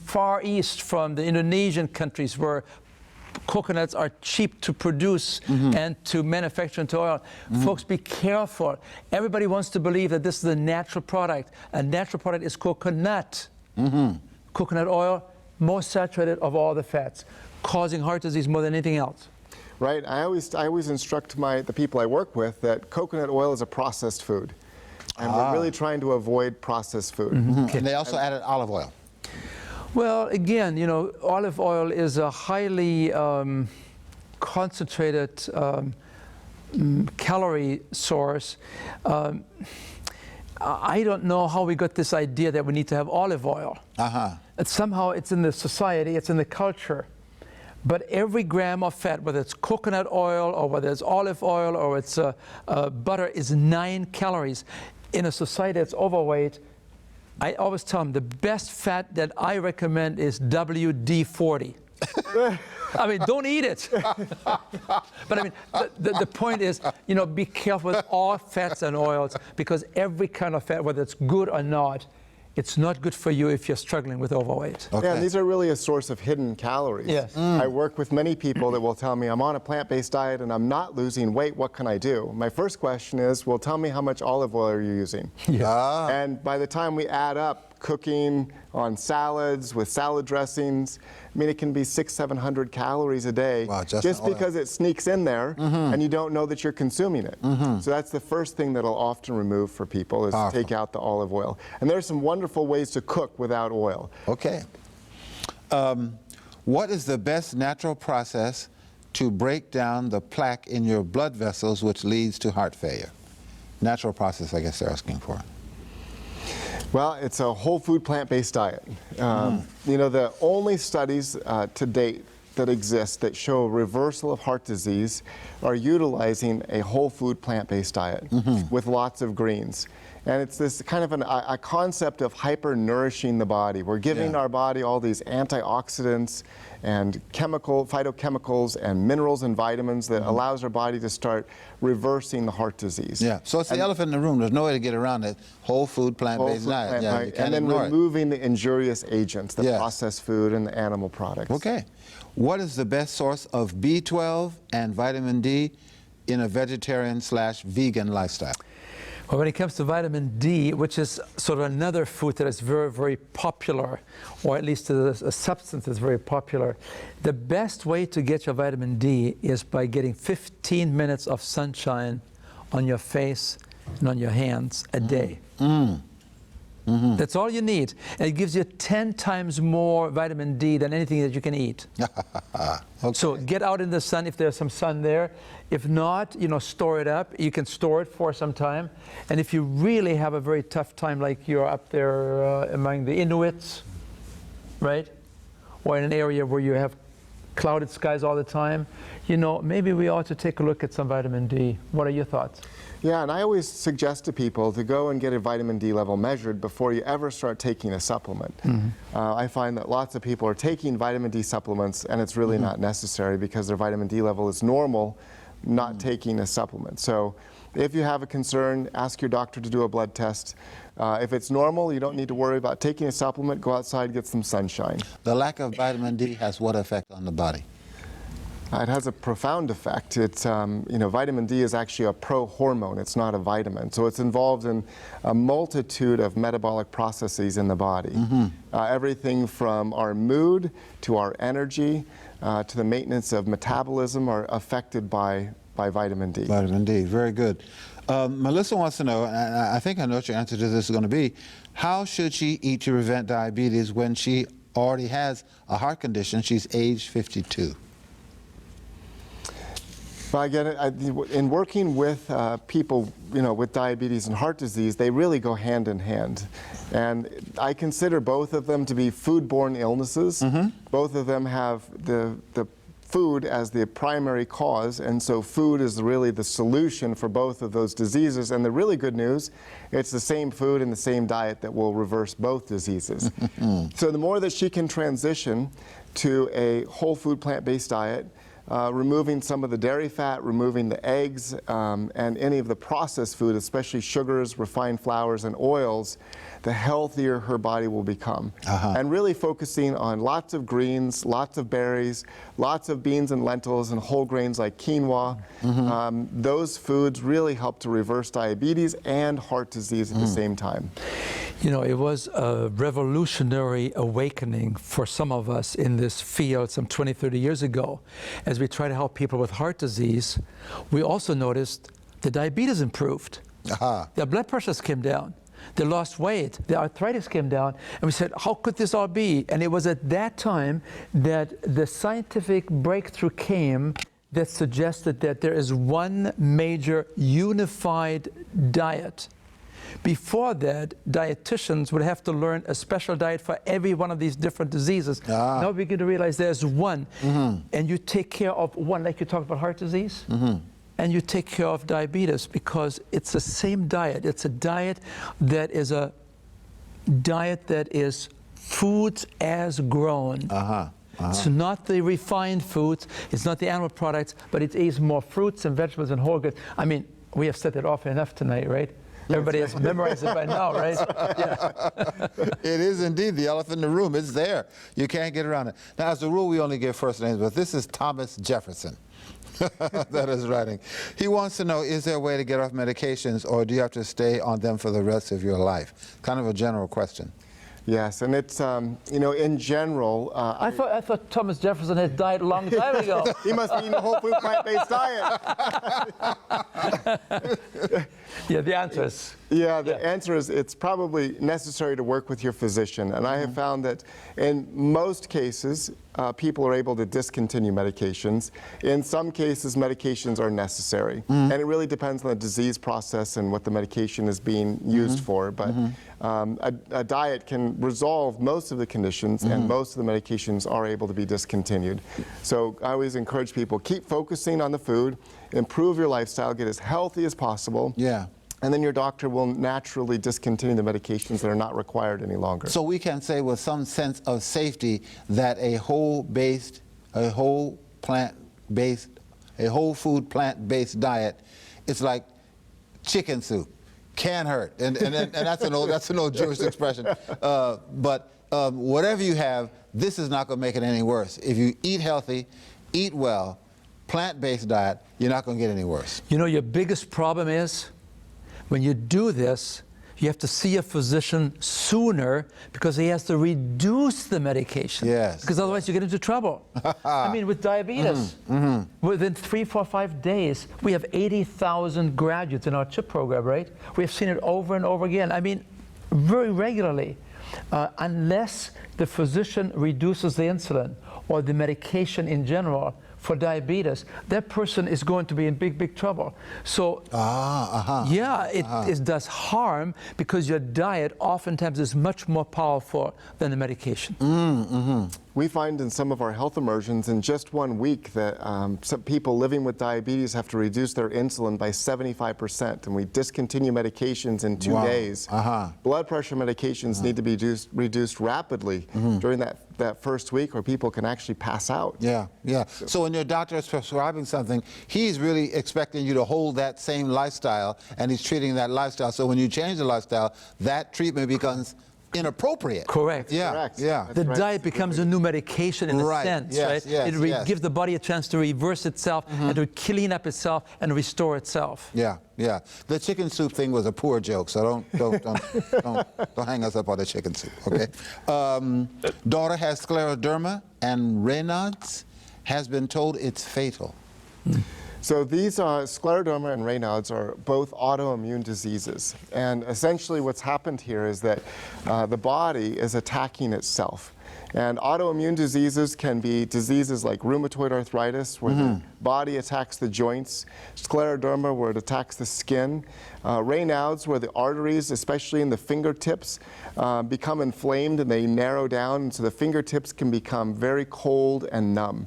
Far East, from the Indonesian countries where coconuts are cheap to produce and to manufacture into oil. Folks, be careful. Everybody wants to believe that this is a natural product. A natural product is coconut. Coconut oil, most saturated of all the fats, causing heart disease more than anything else. Right. I always instruct the people I work with that coconut oil is a processed food. And we're really trying to avoid processed food. And they also added olive oil. Well, again, you know, olive oil is a highly concentrated calorie source. I don't know how we got this idea that we need to have olive oil. Somehow it's in the society, it's in the culture. But every gram of fat, whether it's coconut oil or whether it's olive oil or it's butter, is 9 calories. In a society that's overweight, I always tell them the best fat that I recommend is WD-40. I mean, don't eat it. But I mean, the point is, you know, be careful with all fats and oils because every kind of fat, whether it's good or not, it's not good for you if you're struggling with overweight. Okay. Yeah, and these are really a source of hidden calories. Yes. I work with many people that will tell me, I'm on a plant-based diet and I'm not losing weight, what can I do? My first question is, well, tell me how much olive oil are you using? And by the time we add up cooking on salads with salad dressings, I mean, it can be 600-700 calories a day. Wow, just because it sneaks in there and you don't know that you're consuming it. So that's the first thing that I'll often remove for people is to take out the olive oil. And there's some wonderful ways to cook without oil. Okay. What is the best natural process to break down the plaque in your blood vessels which leads to heart failure? Natural process, I guess they're asking for. Well, it's a whole food plant-based diet. You know, the only studies to date that exist that show reversal of heart disease are utilizing a whole food plant-based diet with lots of greens. And it's this kind of a concept of hyper-nourishing the body. We're giving our body all these antioxidants and phytochemicals and minerals and vitamins that allows our body to start reversing the heart disease. Yeah, so it's the elephant in the room. There's no way to get around it. Whole food, plant-based diet. Yeah, you can't and then ignore removing the injurious agents, the processed food and the animal products. Okay. What is the best source of B12 and vitamin D in a vegetarian/vegan lifestyle? Well, when it comes to vitamin D, which is sort of another food that is very, very popular, or at least a substance that's very popular, the best way to get your vitamin D is by getting 15 minutes of sunshine on your face and on your hands a day. That's all you need. And it gives you 10 times more vitamin D than anything that you can eat. So get out in the sun if there's some sun there. If not, you know, store it up. You can store it for some time. And if you really have a very tough time, like you're up there among the Inuits, right? Or in an area where you have clouded skies all the time, you know, maybe we ought to take a look at some vitamin D. What are your thoughts? Yeah, and I always suggest to people to go and get a vitamin D level measured before you ever start taking a supplement. I find that lots of people are taking vitamin D supplements and it's really not necessary because their vitamin D level is normal, not taking a supplement. So If you have a concern, ask your doctor to do a blood test. If it's normal, you don't need to worry about taking a supplement. Go outside, get some sunshine. The lack of vitamin D has what effect on the body? It has a profound effect. It's, vitamin D is actually a pro-hormone. It's not a vitamin. So it's involved in a multitude of metabolic processes in the body. Everything from our mood to our energy to the maintenance of metabolism are affected by vitamin D. Vitamin D, very good. Melissa wants to know, and I think I know what your answer to this is going to be, how should she eat to prevent diabetes when she already has a heart condition? She's age 52. Well, again, in working with people, with diabetes and heart disease, they really go hand in hand. And I consider both of them to be foodborne illnesses. Both of them have the food as the primary cause, and so food is really the solution for both of those diseases. And the really good news, it's the same food and the same diet that will reverse both diseases. So the more that she can transition to a whole food plant-based diet, removing some of the dairy fat, removing the eggs, and any of the processed food, especially sugars, refined flours, and oils, the healthier her body will become. And really focusing on lots of greens, lots of berries, lots of beans and lentils and whole grains like quinoa. Those foods really help to reverse diabetes and heart disease at the same time. It was a revolutionary awakening for some of us in this field some 20, 30 years ago. As we try to help people with heart disease, we also noticed the diabetes improved. Their blood pressures came down. They lost weight. The arthritis came down. And we said, how could this all be? And it was at that time that the scientific breakthrough came that suggested that there is one major unified diet. Before that, dietitians would have to learn a special diet for every one of these different diseases. Now we begin to realize there's one, and you take care of one, like you talked about heart disease, and you take care of diabetes, because it's the same diet. It's a diet that is foods as grown. It's not the refined foods, it's not the animal products, but it is more fruits and vegetables and whole goods. I mean, we have said it often enough tonight, right? Everybody has memorized it by now, right? It is indeed the elephant in the room. It's there. You can't get around it. Now, as a rule, we only give first names, but this is Thomas Jefferson that is writing. He wants to know, is there a way to get off medications, or do you have to stay on them for the rest of your life? Kind of a general question. Yes, and it's, in general... I thought Thomas Jefferson had died a long time ago. He must be eating a whole food plant-based diet. Yeah, the answer is... Yeah, the answer is it's probably necessary to work with your physician. And I have found that in most cases, people are able to discontinue medications. In some cases, medications are necessary. And it really depends on the disease process and what the medication is being used for. But a diet can resolve most of the conditions, and most of the medications are able to be discontinued. So I always encourage people, keep focusing on the food, improve your lifestyle, get as healthy as possible. Yeah. And then your doctor will naturally discontinue the medications that are not required any longer. So we can say with some sense of safety that a whole food plant-based diet is like chicken soup. Can hurt, and that's an old Jewish expression. But whatever you have, this is not going to make it any worse. If you eat healthy, eat well, plant-based diet, you're not going to get any worse. Your biggest problem is, when you do this, you have to see a physician sooner, because he has to reduce the medication. Yes. Because otherwise you get into trouble. I mean, with diabetes, within 3, 4, 5 days, we have 80,000 graduates in our CHIP program, right? We have seen it over and over again. I mean, very regularly. Unless the physician reduces the insulin or the medication in general for diabetes, that person is going to be in big, big trouble. So, it does harm, because your diet oftentimes is much more powerful than the medication. We find in some of our health immersions in just 1 week that some people living with diabetes have to reduce their insulin by 75%, and we discontinue medications in 2 Wow. days. Blood pressure medications need to be reduced rapidly during that first week, or people can actually pass out. Yeah, yeah. So when your doctor is prescribing something, he's really expecting you to hold that same lifestyle, and he's treating that lifestyle. So when you change the lifestyle, that treatment becomes inappropriate. Correct. Yeah, Correct. yeah. The right. diet becomes a new medication in a Right. sense, Yes, right? yes, It yes. gives the body a chance to reverse itself and to clean up itself and restore itself. Yeah, yeah. The chicken soup thing was a poor joke, so don't hang us up on the chicken soup, okay? Daughter has scleroderma and Raynaud's, has been told it's fatal. So these scleroderma and Raynaud's are both autoimmune diseases. And essentially what's happened here is that the body is attacking itself. And autoimmune diseases can be diseases like rheumatoid arthritis, where the body attacks the joints, scleroderma, where it attacks the skin, Raynaud's, where the arteries, especially in the fingertips, become inflamed and they narrow down, and so the fingertips can become very cold and numb.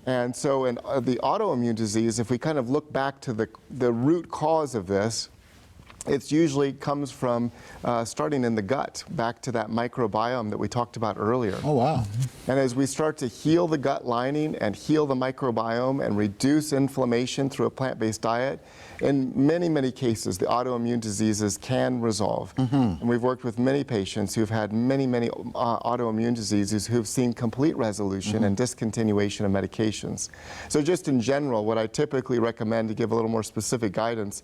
And so in the autoimmune disease, if we kind of look back to the root cause of this, it usually comes from starting in the gut, back to that microbiome that we talked about earlier. Oh, wow. And as we start to heal the gut lining and heal the microbiome and reduce inflammation through a plant-based diet, in many, many cases, the autoimmune diseases can resolve. And we've worked with many patients who've had many, many autoimmune diseases who've seen complete resolution and discontinuation of medications. So just in general, what I typically recommend, to give a little more specific guidance,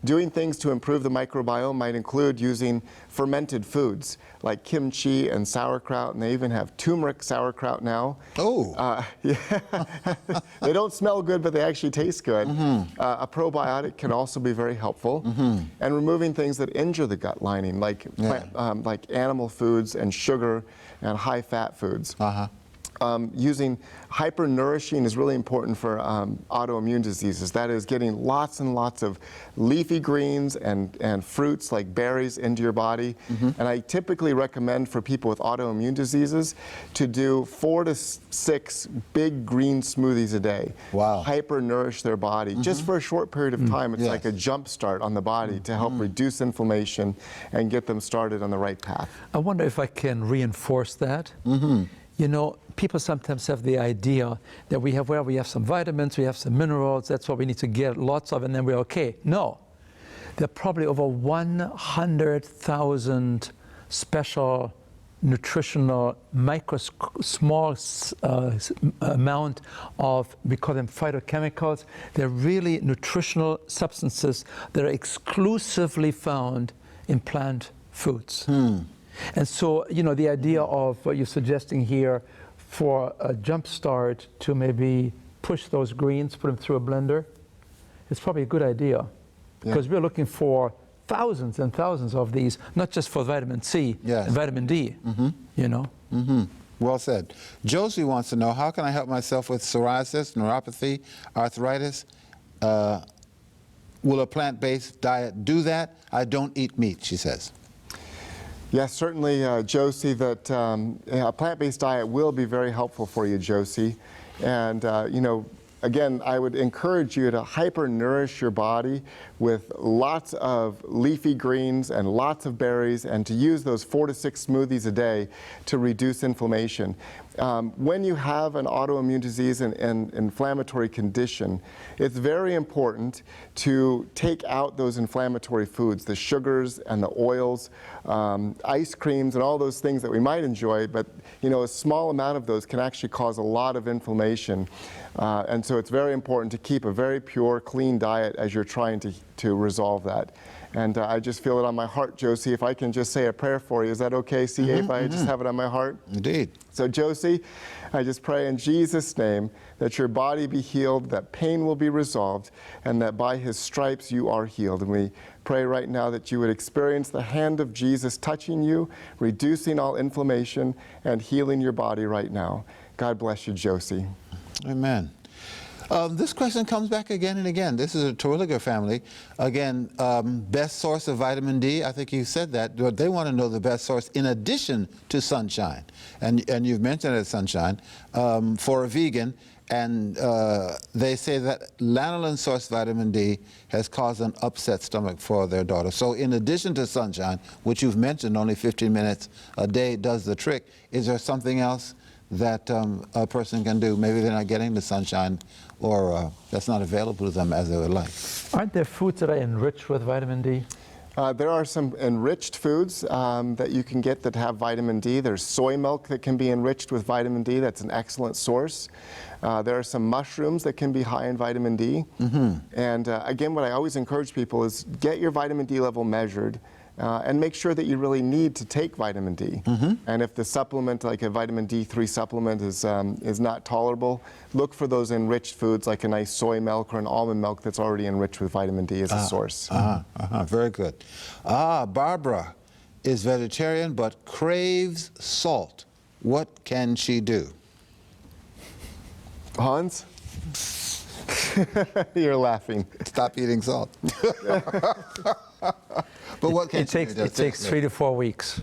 doing things to improve the microbiome might include using fermented foods like kimchi and sauerkraut, and they even have turmeric sauerkraut now. Oh. Yeah. They don't smell good, but they actually taste good. A probiotic can also be very helpful. And removing things that injure the gut lining, like, like animal foods and sugar and high-fat foods. Using hyper-nourishing is really important for autoimmune diseases. That is, getting lots and lots of leafy greens and fruits like berries into your body. And I typically recommend for people with autoimmune diseases to do 4 to 6 big green smoothies a day. Wow. Hyper-nourish their body. Just for a short period of time, it's like a jump start on the body to help reduce inflammation and get them started on the right path. I wonder if I can reinforce that. You know, people sometimes have the idea that we have some vitamins, we have some minerals, that's what we need to get lots of, and then we're okay. No. There are probably over 100,000 special nutritional small amount of, we call them phytochemicals. They're really nutritional substances that are exclusively found in plant foods. And so, you know, the idea of what you're suggesting here for a jump start to maybe push those greens, put them through a blender, it's probably a good idea. Because we're looking for thousands and thousands of these, not just for vitamin C and vitamin D, you know. Well said. Josie wants to know, how can I help myself with psoriasis, neuropathy, arthritis? Will a plant-based diet do that? I don't eat meat, she says. Yes, certainly, Josie, that a plant-based diet will be very helpful for you, Josie. And, you know, again, I would encourage you to hyper-nourish your body with lots of leafy greens and lots of berries, and to use those 4 to 6 smoothies a day to reduce inflammation. When you have an autoimmune disease and inflammatory condition, it's very important to take out those inflammatory foods, the sugars and the oils, ice creams and all those things that we might enjoy, but you know, a small amount of those can actually cause a lot of inflammation. And so it's very important to keep a very pure, clean diet as you're trying to resolve that. And I just feel it on my heart, Josie. If I can just say a prayer for you, is that okay, CA, if I just have it on my heart? Indeed. So Josie, I just pray in Jesus' name that your body be healed, that pain will be resolved, and that by his stripes you are healed. And we pray right now that you would experience the hand of Jesus touching you, reducing all inflammation, and healing your body right now. God bless you, Josie. Amen. This question comes back again and again. This is a Terwilliger family. Again, best source of vitamin D, I think you said that, but they want to know the best source in addition to sunshine. And you've mentioned it, sunshine, for a vegan. And they say that lanolin source vitamin D has caused an upset stomach for their daughter. So in addition to sunshine, which you've mentioned, only 15 minutes a day does the trick, is there something else that a person can do? Maybe they're not getting the sunshine, or that's not available to them as they would like. Aren't there foods that are enriched with vitamin D? There are some enriched foods that you can get that have vitamin D. There's soy milk that can be enriched with vitamin D. That's an excellent source. There are some mushrooms that can be high in vitamin D. And again, what I always encourage people is get your vitamin D level measured and make sure that you really need to take vitamin D. And if the supplement, like a vitamin D3 supplement, is not tolerable, look for those enriched foods like a nice soy milk or an almond milk that's already enriched with vitamin D as a source. Very good. Barbara is vegetarian but craves salt. What can she do? Hans? You're laughing. Stop eating salt. But what can she do? It takes 3 to 4 weeks.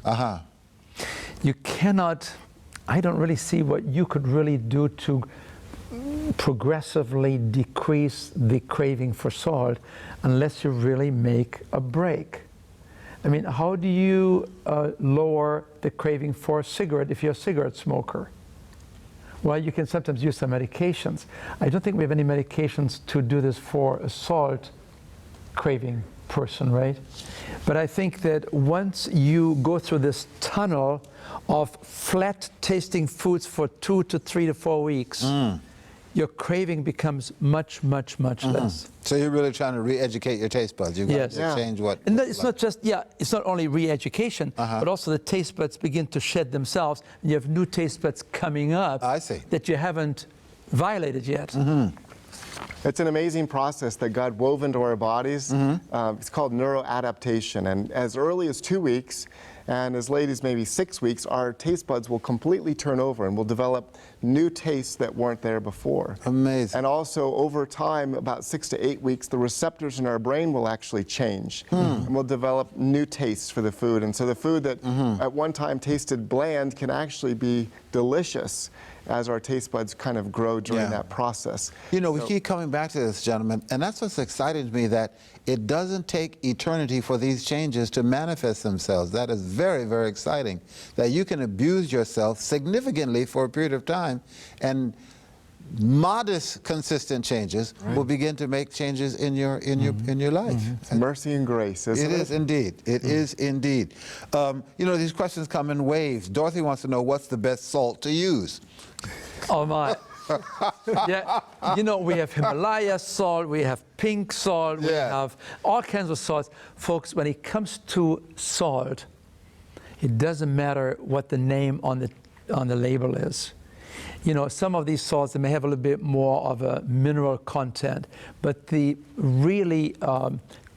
You cannot, I don't really see what you could really do to progressively decrease the craving for salt unless you really make a break. I mean, how do you lower the craving for a cigarette if you're a cigarette smoker? Well, you can sometimes use some medications. I don't think we have any medications to do this for a salt craving person, right? But I think that once you go through this tunnel of flat tasting foods for 2 to 3 to 4 weeks, your craving becomes much, much, much less. So you're really trying to re-educate your taste buds. You've got to change what... And it's not just, it's not only re-education, but also the taste buds begin to shed themselves, and you have new taste buds coming up I see. that you haven't violated yet. It's an amazing process that God wove into our bodies. It's called neuroadaptation, and as early as 2 weeks, and as late as maybe 6 weeks, our taste buds will completely turn over and will develop new tastes that weren't there before. Amazing. And also over time, about 6 to 8 weeks, the receptors in our brain will actually change. And we'll develop new tastes for the food. And so the food that at one time tasted bland can actually be delicious as our taste buds kind of grow during that process. You know, we keep coming back to this, gentlemen, and that's what's exciting to me, that it doesn't take eternity for these changes to manifest themselves. That is very, very exciting, that you can abuse yourself significantly for a period of time, and modest, consistent changes will begin to make changes in your life. It's mercy and grace, isn't it? It is indeed. It is indeed. You know, these questions come in waves. Dorothy wants to know what's the best salt to use. Oh my. Yeah, you know, we have Himalaya salt, we have pink salt, we have all kinds of salts. Folks, when it comes to salt, it doesn't matter what the name on the label is. You know, some of these salts, they may have a little bit more of a mineral content, but the really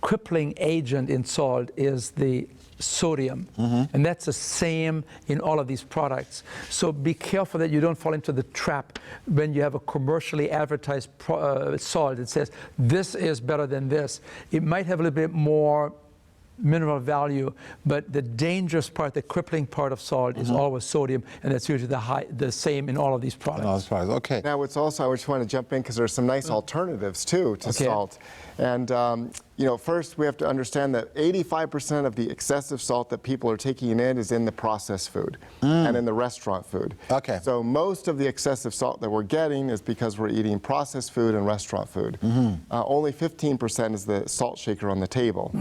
crippling agent in salt is the sodium, and that's the same in all of these products. So be careful that you don't fall into the trap when you have a commercially advertised salt that says this is better than this. It might have a little bit more mineral value, but the dangerous part, the crippling part of salt is always sodium, and that's usually the same in all of these products. Okay. Now, it's also, I just want to jump in because there's some nice alternatives too to salt. And you know, first we have to understand that 85% of the excessive salt that people are taking in is in the processed food and in the restaurant food. Okay. So most of the excessive salt that we're getting is because we're eating processed food and restaurant food. Only 15% is the salt shaker on the table.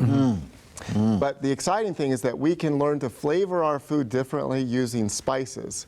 But the exciting thing is that we can learn to flavor our food differently using spices.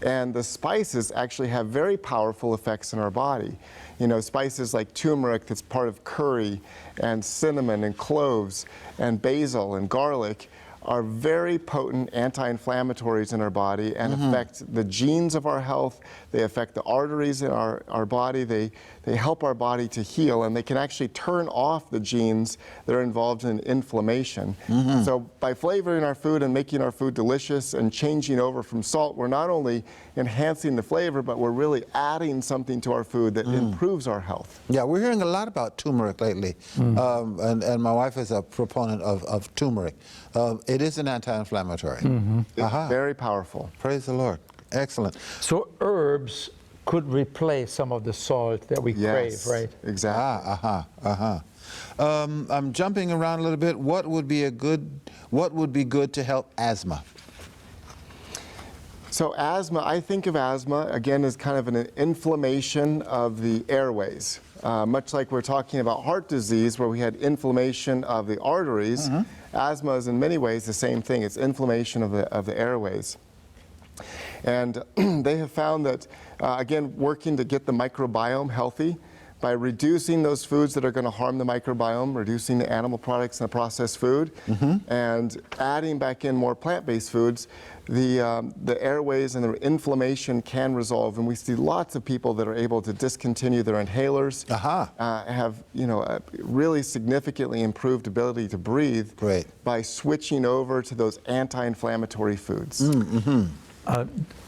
And the spices actually have very powerful effects in our body. You know, spices like turmeric, that's part of curry, and cinnamon and cloves and basil and garlic are very potent anti-inflammatories in our body and affect the genes of our health. They affect the arteries in our body. They help our body to heal, and they can actually turn off the genes that are involved in inflammation. So by flavoring our food and making our food delicious and changing over from salt, we're not only enhancing the flavor, but we're really adding something to our food that improves our health. Yeah, we're hearing a lot about turmeric lately, and my wife is a proponent of turmeric. It is an anti-inflammatory. It's very powerful. Praise the Lord. Excellent. So herbs could replace some of the salt that we crave, right? Exactly. I'm jumping around a little bit. What would be good to help asthma? So asthma, I think of asthma, again, as kind of an inflammation of the airways. Much like we're talking about heart disease, where we had inflammation of the arteries, asthma is in many ways the same thing. It's inflammation of the airways. And they have found that, again, working to get the microbiome healthy, by reducing those foods that are going to harm the microbiome, reducing the animal products and the processed food, and adding back in more plant-based foods, the airways and the inflammation can resolve. And we see lots of people that are able to discontinue their inhalers, have a really significantly improved ability to breathe by switching over to those anti-inflammatory foods.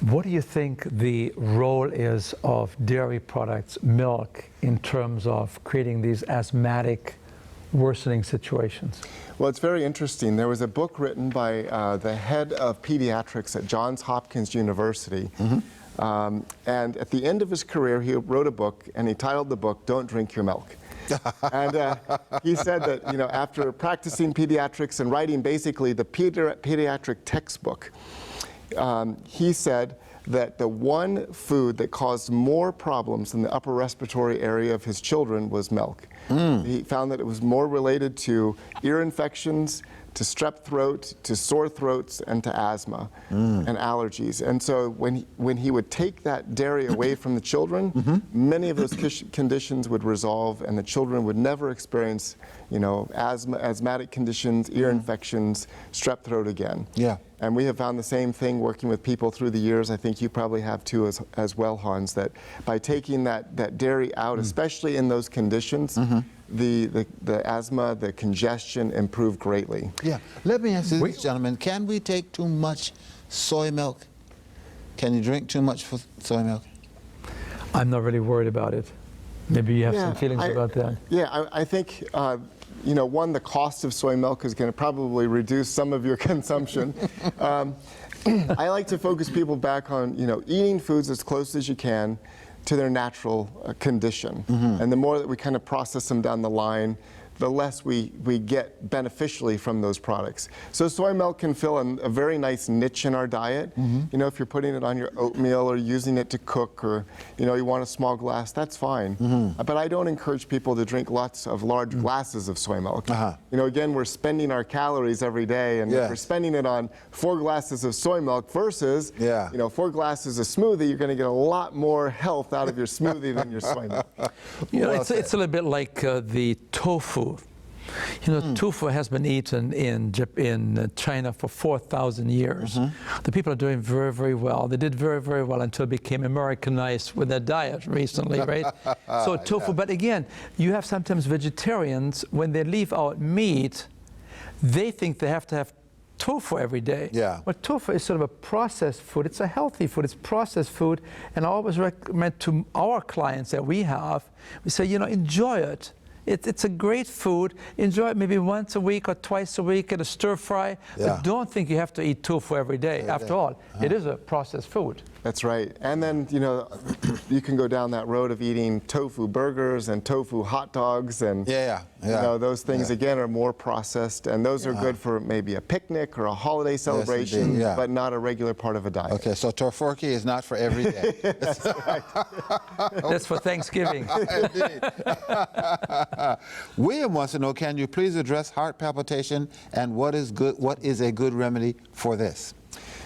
What do you think the role is of dairy products, milk, in terms of creating these asthmatic worsening situations? Well, it's very interesting. There was a book written by the head of pediatrics at Johns Hopkins University. And at the end of his career, he wrote a book, and he titled the book, "Don't Drink Your Milk." And he said that, after practicing pediatrics and writing basically the pediatric textbook, he said that the one food that caused more problems in the upper respiratory area of his children was milk. He found that it was more related to ear infections, to strep throat, to sore throats, and to asthma and allergies. And so when he would take that dairy away from the children, many of those conditions would resolve, and the children would never experience, asthmatic conditions, ear infections, strep throat again. Yeah. And we have found the same thing working with people through the years. I think you probably have too as well, Hans, that by taking that dairy out, especially in those conditions, the asthma, the congestion improved greatly. Yeah. Let me ask you this, gentlemen. Can we take too much soy milk? Can you drink too much soy milk? I'm not really worried about it. Maybe you have some feelings about that. Yeah, I think, one, the cost of soy milk is going to probably reduce some of your consumption. I like to focus people back on, eating foods as close as you can to their natural condition. And the more that we kind of process them down the line, the less we get beneficially from those products. So soy milk can fill a very nice niche in our diet. If you're putting it on your oatmeal or using it to cook, or you want a small glass, that's fine. But I don't encourage people to drink lots of large glasses of soy milk. Again, we're spending our calories every day, and if we're spending it on 4 glasses of soy milk versus 4 glasses of smoothie, you're going to get a lot more health out of your smoothie than your soy milk. It's a little bit like the tofu. Tofu has been eaten in China for 4,000 years. The people are doing very, very well. They did very, very well until it became Americanized with their diet recently, right? So tofu, but again, you have sometimes vegetarians, when they leave out meat, they think they have to have tofu every day. But tofu is sort of a processed food. It's a healthy food. It's processed food. And I always recommend to our clients that we say, enjoy it. It's a great food. Enjoy it maybe once a week or twice a week in a stir fry. But don't think you have to eat tofu every day. After all, it is a processed food. That's right. And then, you can go down that road of eating tofu burgers and tofu hot dogs. And, those things, again, are more processed. And those are good for maybe a picnic or a holiday celebration, but not a regular part of a diet. Okay, so tofurkey is not for every day. That's right. That's for Thanksgiving. William wants to know, can you please address heart palpitation, and what is a good remedy for this?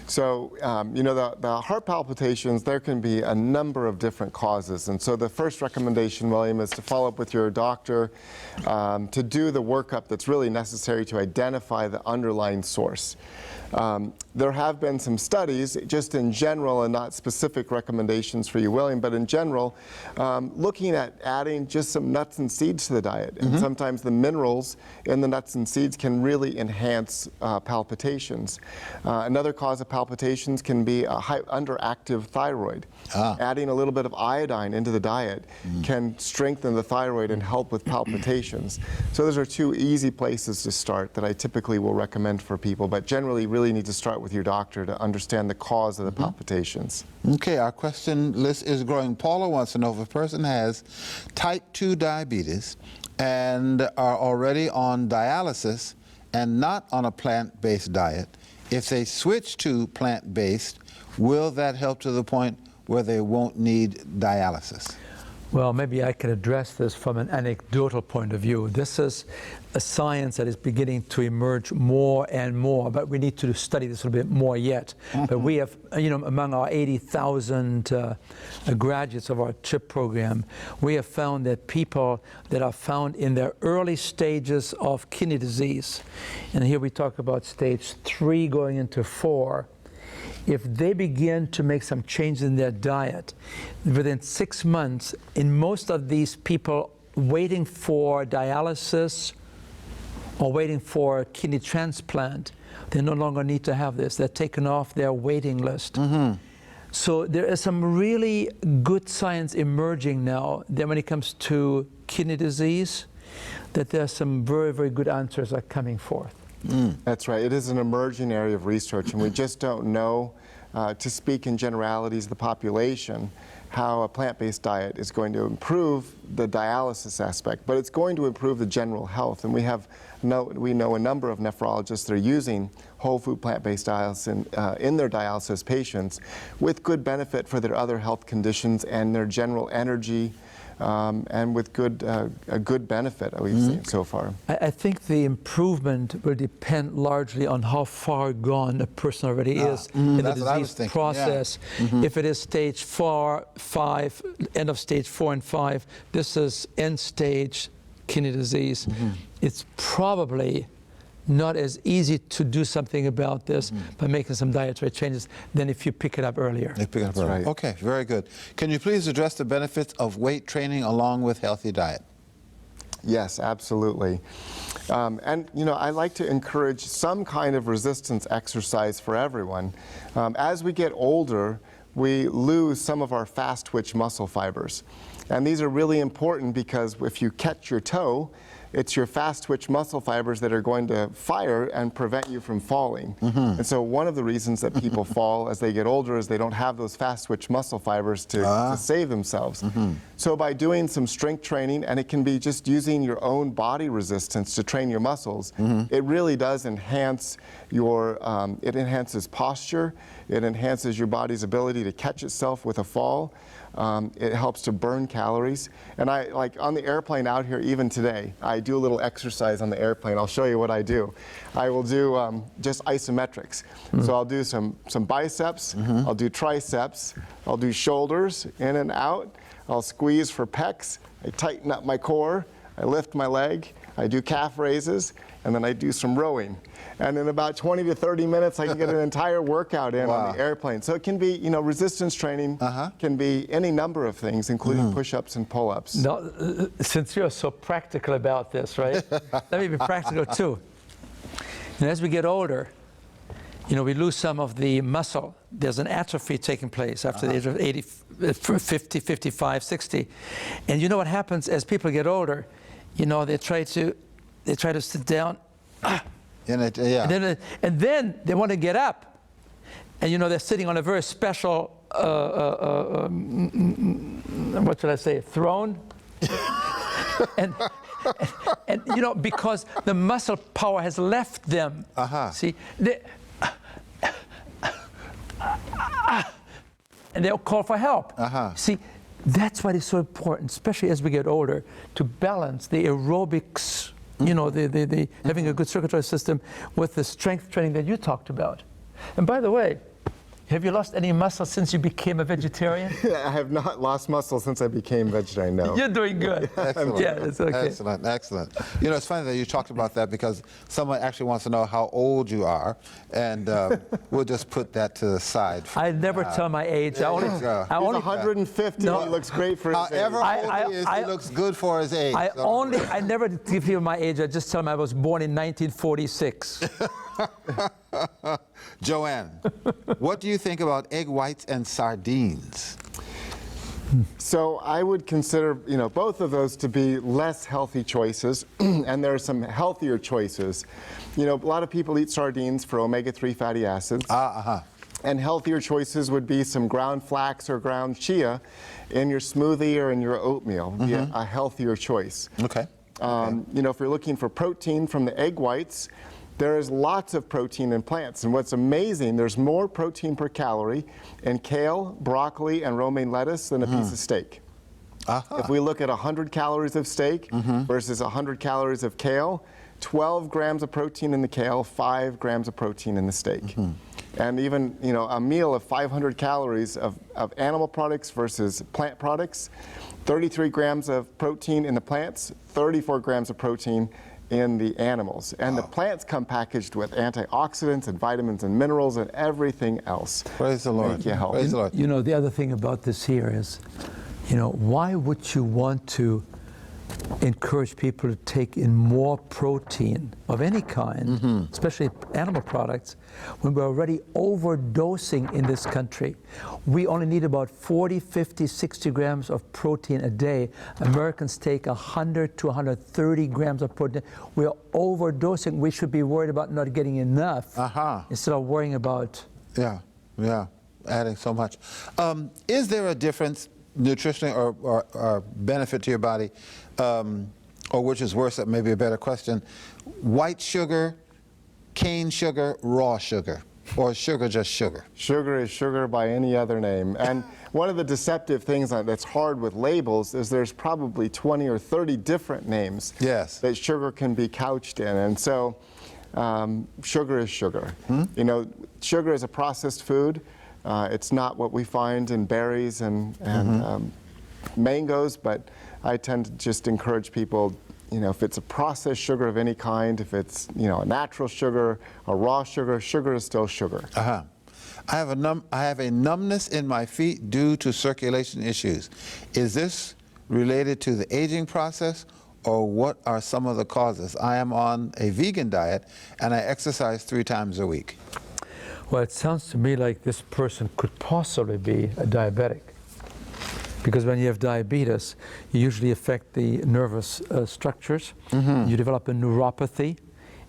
So, the heart palpitations, there can be a number of different causes. And so the first recommendation, William, is to follow up with your doctor to do the workup that's really necessary to identify the underlying source. There have been some studies, just in general, and not specific recommendations for you, William, but in general, looking at adding just some nuts and seeds to the diet. And sometimes the minerals in the nuts and seeds can really enhance palpitations. Another cause of palpitations can be a underactive thyroid. Adding a little bit of iodine into the diet can strengthen the thyroid and help with palpitations. So those are two easy places to start that I typically will recommend for people, but generally really need to start with your doctor to understand the cause of the palpitations. Okay, our question list is growing. Paula wants to know if a person has type 2 diabetes and are already on dialysis and not on a plant-based diet, if they switch to plant-based, will that help to the point where they won't need dialysis? Well, maybe I can address this from an anecdotal point of view. This is a science that is beginning to emerge more and more, but we need to study this a little bit more yet. But we have, among our 80,000 graduates of our CHIP program, we have found that people that are found in their early stages of kidney disease, and here we talk about stage 3 going into 4, if they begin to make some changes in their diet, within 6 months, in most of these people waiting for dialysis or waiting for a kidney transplant, they no longer need to have this. They're taken off their waiting list. So there is some really good science emerging now that when it comes to kidney disease, that there's some very, very good answers are coming forth. That's right. It is an emerging area of research, and we just don't know, to speak in generalities of the population, how a plant-based diet is going to improve the dialysis aspect, but it's going to improve the general health. And we know a number of nephrologists that are using whole food plant-based dialysis in their dialysis patients with good benefit for their other health conditions and their general energy, and with a good benefit that we've seen so far. I think the improvement will depend largely on how far gone a person already is in the disease process. If it is stage 4, 5, end of stage 4 and 5, this is end stage kidney disease. It's probably not as easy to do something about this by making some dietary changes than if you pick it up earlier. Right. Okay, very good. Can you please address the benefits of weight training along with healthy diet? Yes, absolutely. And I like to encourage some kind of resistance exercise for everyone. As we get older, we lose some of our fast twitch muscle fibers. And these are really important because if you catch your toe, it's your fast twitch muscle fibers that are going to fire and prevent you from falling. And so one of the reasons that people fall as they get older is they don't have those fast twitch muscle fibers to save themselves. So by doing some strength training, and it can be just using your own body resistance to train your muscles, it really does enhance your, it enhances posture, it enhances your body's ability to catch itself with a fall. It helps to burn calories. And like on the airplane out here, even today, I do a little exercise on the airplane. I'll show you what I do. I will do just isometrics. So I'll do some biceps, I'll do triceps, I'll do shoulders in and out, I'll squeeze for pecs, I tighten up my core, I lift my leg, I do calf raises, and then I do some rowing. And in about 20 to 30 minutes, I can get an entire workout in on the airplane. So it can be, resistance training can be any number of things, including push-ups and pull-ups. Now, since you're so practical about this, right? Let me be practical too. And as we get older, we lose some of the muscle. There's an atrophy taking place after the age of 80, 50, 55, 60. And you know what happens as people get older? They try to sit down. And then they want to get up, and they're sitting on a very special, what should I say, throne, and because the muscle power has left them. See, and they'll call for help. See, that's why it's so important, especially as we get older, to balance the aerobics. The having a good circulatory system with the strength training that you talked about. And by the way, Have you lost any muscle since you became a vegetarian? I have not lost muscle since I became vegetarian, no. You're doing good. Excellent. Yeah, it's okay. Excellent, excellent. You know, it's funny that you talked about that because someone actually wants to know how old you are, and we'll just put that to the side. I never tell my age. There you go. I He's only 150. No. He looks great for his However age. old he is, he looks good for his age. I never give people my age. I just tell them I was born in 1946. Joanne, what do you think about egg whites and sardines? So I would consider, you know, both of those to be less healthy choices, and there are some healthier choices. You know, a lot of people eat sardines for omega-3 fatty acids. And healthier choices would be some ground flax or ground chia in your smoothie or in your oatmeal. Be a healthier choice. Okay. You know, if you're looking for protein from the egg whites, there is lots of protein in plants. And what's amazing, there's more protein per calorie in kale, broccoli, and romaine lettuce than a piece of steak. If we look at 100 calories of steak versus 100 calories of kale, 12 grams of protein in the kale, 5 grams of protein in the steak. And even, you know, a meal of 500 calories of animal products versus plant products, 33 grams of protein in the plants, 34 grams of protein in the animals. And the plants come packaged with antioxidants and vitamins and minerals and everything else. Praise the Lord. Make you healthy. Praise the Lord. You know, the other thing about this here is, you know, why would you want to encourage people to take in more protein of any kind, especially animal products, when we're already overdosing in this country? We only need about 40, 50, 60 grams of protein a day. Americans take 100 to 130 grams of protein. We're overdosing. We should be worried about not getting enough instead of worrying about... Yeah, adding so much. Is there a difference nutritionally or benefit to your body, or which is worse, that may be a better question, white sugar, cane sugar, raw sugar, or sugar just sugar? Sugar is sugar by any other name. And one of the deceptive things that's hard with labels is there's probably 20 or 30 different names that sugar can be couched in. And so sugar is sugar. You know, sugar is a processed food. It's not what we find in berries and mangoes, but I tend to just encourage people, you know, if it's a processed sugar of any kind, if it's, you know, a natural sugar, a raw sugar, sugar is still sugar. I have a numbness in my feet due to circulation issues. Is this related to the aging process, or what are some of the causes? I am on a vegan diet and I exercise 3 times a week. Well, it sounds to me like this person could possibly be a diabetic. Because when you have diabetes, you usually affect the nervous structures. You develop a neuropathy,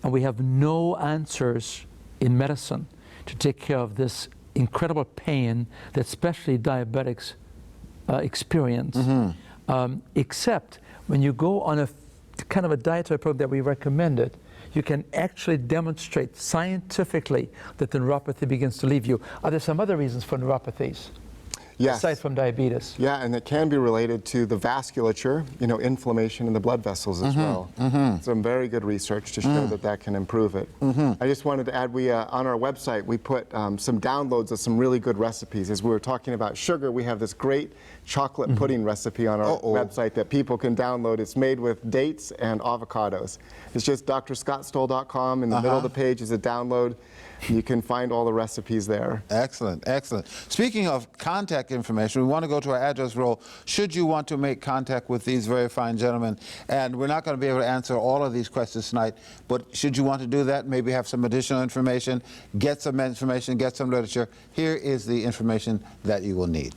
and we have no answers in medicine to take care of this incredible pain that especially diabetics experience. Except when you go on a kind of a dietary program that we recommended, you can actually demonstrate scientifically that the neuropathy begins to leave you. Are there some other reasons for neuropathies? Yes. Aside from diabetes. Yeah, and it can be related to the vasculature, you know, inflammation in the blood vessels as well. Some very good research to show that that can improve it. I just wanted to add, we on our website, we put some downloads of some really good recipes. As we were talking about sugar, we have this great chocolate pudding recipe on our website that people can download. It's made with dates and avocados. It's just drscottstoll.com. In the middle of the page is a download. You can find all the recipes there. Excellent, excellent. Speaking of contact information, we want to go to our address roll should you want to make contact with these very fine gentlemen. And we're not going to be able to answer all of these questions tonight, but should you want to do that, maybe have some additional information, get some literature, here is the information that you will need.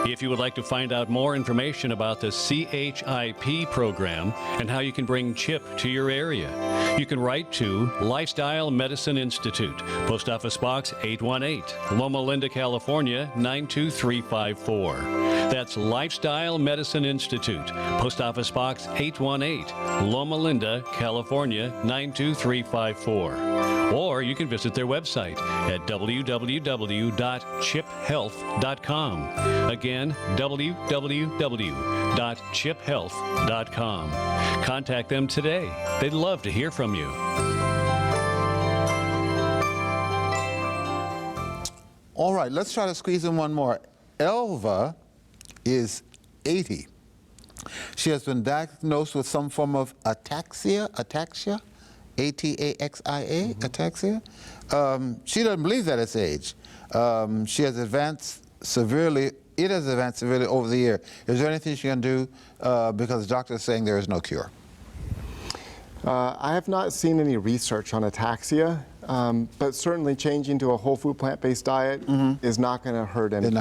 If you would like to find out more information about the CHIP program and how you can bring CHIP to your area, you can write to Lifestyle Medicine Institute, Post Office Box 818, Loma Linda, California 92354. That's Lifestyle Medicine Institute, Post Office Box 818, Loma Linda, California 92354. Or you can visit their website at www.chiphealth.com. Again, www.chiphealth.com. Contact them today. They'd love to hear from you. All right, let's try to squeeze in one more. Elva is 80. She has been diagnosed with some form of ataxia, A-T-A-X-I-A, ataxia. She doesn't believe that it's age. She has advanced severely. It has advanced severely over the year. Is there anything she can do because the doctor is saying there is no cure? I have not seen any research on ataxia, but certainly changing to a whole food plant-based diet is not going to hurt anything.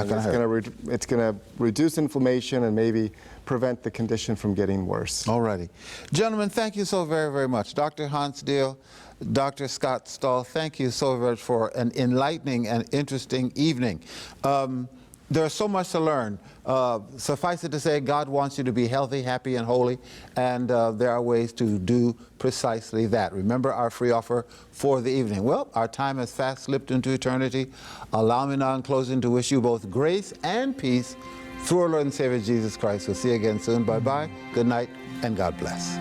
It's going to reduce inflammation and maybe prevent the condition from getting worse. All righty. Gentlemen, thank you so very, very much. Dr. Hans Diehl, Dr. Scott Stoll, thank you so very much for an enlightening and interesting evening. There's so much to learn. Suffice it to say, God wants you to be healthy, happy, and holy, and there are ways to do precisely that. Remember our free offer for the evening. Well, our time has fast slipped into eternity. Allow me now in closing to wish you both grace and peace through our Lord and Savior Jesus Christ. We'll see you again soon. Bye-bye. Good night, and God bless.